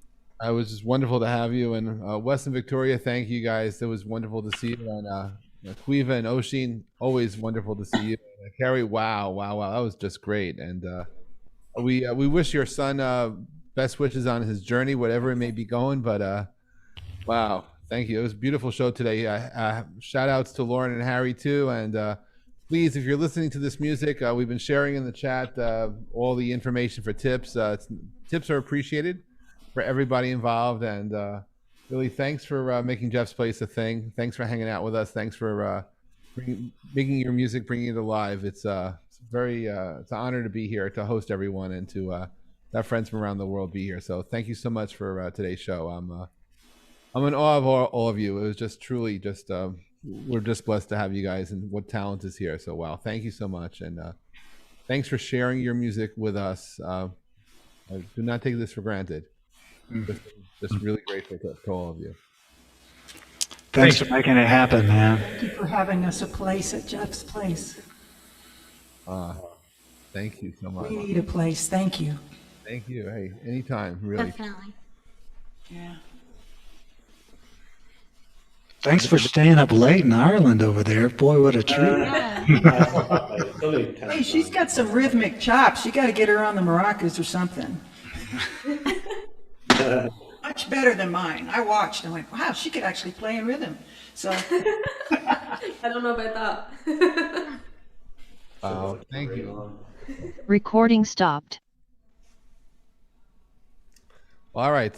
Speaker 1: It was just wonderful to have you, and Wes and Victoria, thank you guys. It was wonderful to see you, and Quiva and Oisin, always wonderful to see you. And Kerry, wow, wow, wow! That was just great, and we wish your son best wishes on his journey, whatever it may be going. But wow, thank you. It was a beautiful show today. Shout outs to Lauren and Harry too, and please, if you're listening to this music, we've been sharing in the chat all the information for tips. Tips are appreciated for everybody involved, and really thanks for making Jeff's Place a thing. Thanks for hanging out with us. Thanks for making your music, bringing it alive. It's very it's an honor to be here to host everyone and to have friends from around the world be here. So thank you so much for today's show. I'm in awe of all of you. It was just truly just we're just blessed to have you guys and what talent is here. So wow, thank you so much, and thanks for sharing your music with us. I do not take this for granted. Just really grateful to all of you.
Speaker 5: Thanks for making it happen, man.
Speaker 7: Thank you for having us a place at Jeff's place.
Speaker 1: Thank you so much.
Speaker 7: We need a place. Thank you.
Speaker 1: Thank you. Hey, anytime, really.
Speaker 3: Definitely.
Speaker 7: Yeah.
Speaker 5: Thanks for staying up late in Ireland over there. Boy, what a treat.
Speaker 7: Hey, she's got some rhythmic chops. You got to get her on the maracas or something. Much better than mine. I watched and went, wow, she could actually play in rhythm. So
Speaker 8: I don't know about that.
Speaker 1: Oh, thank you.
Speaker 9: Recording stopped.
Speaker 1: All right.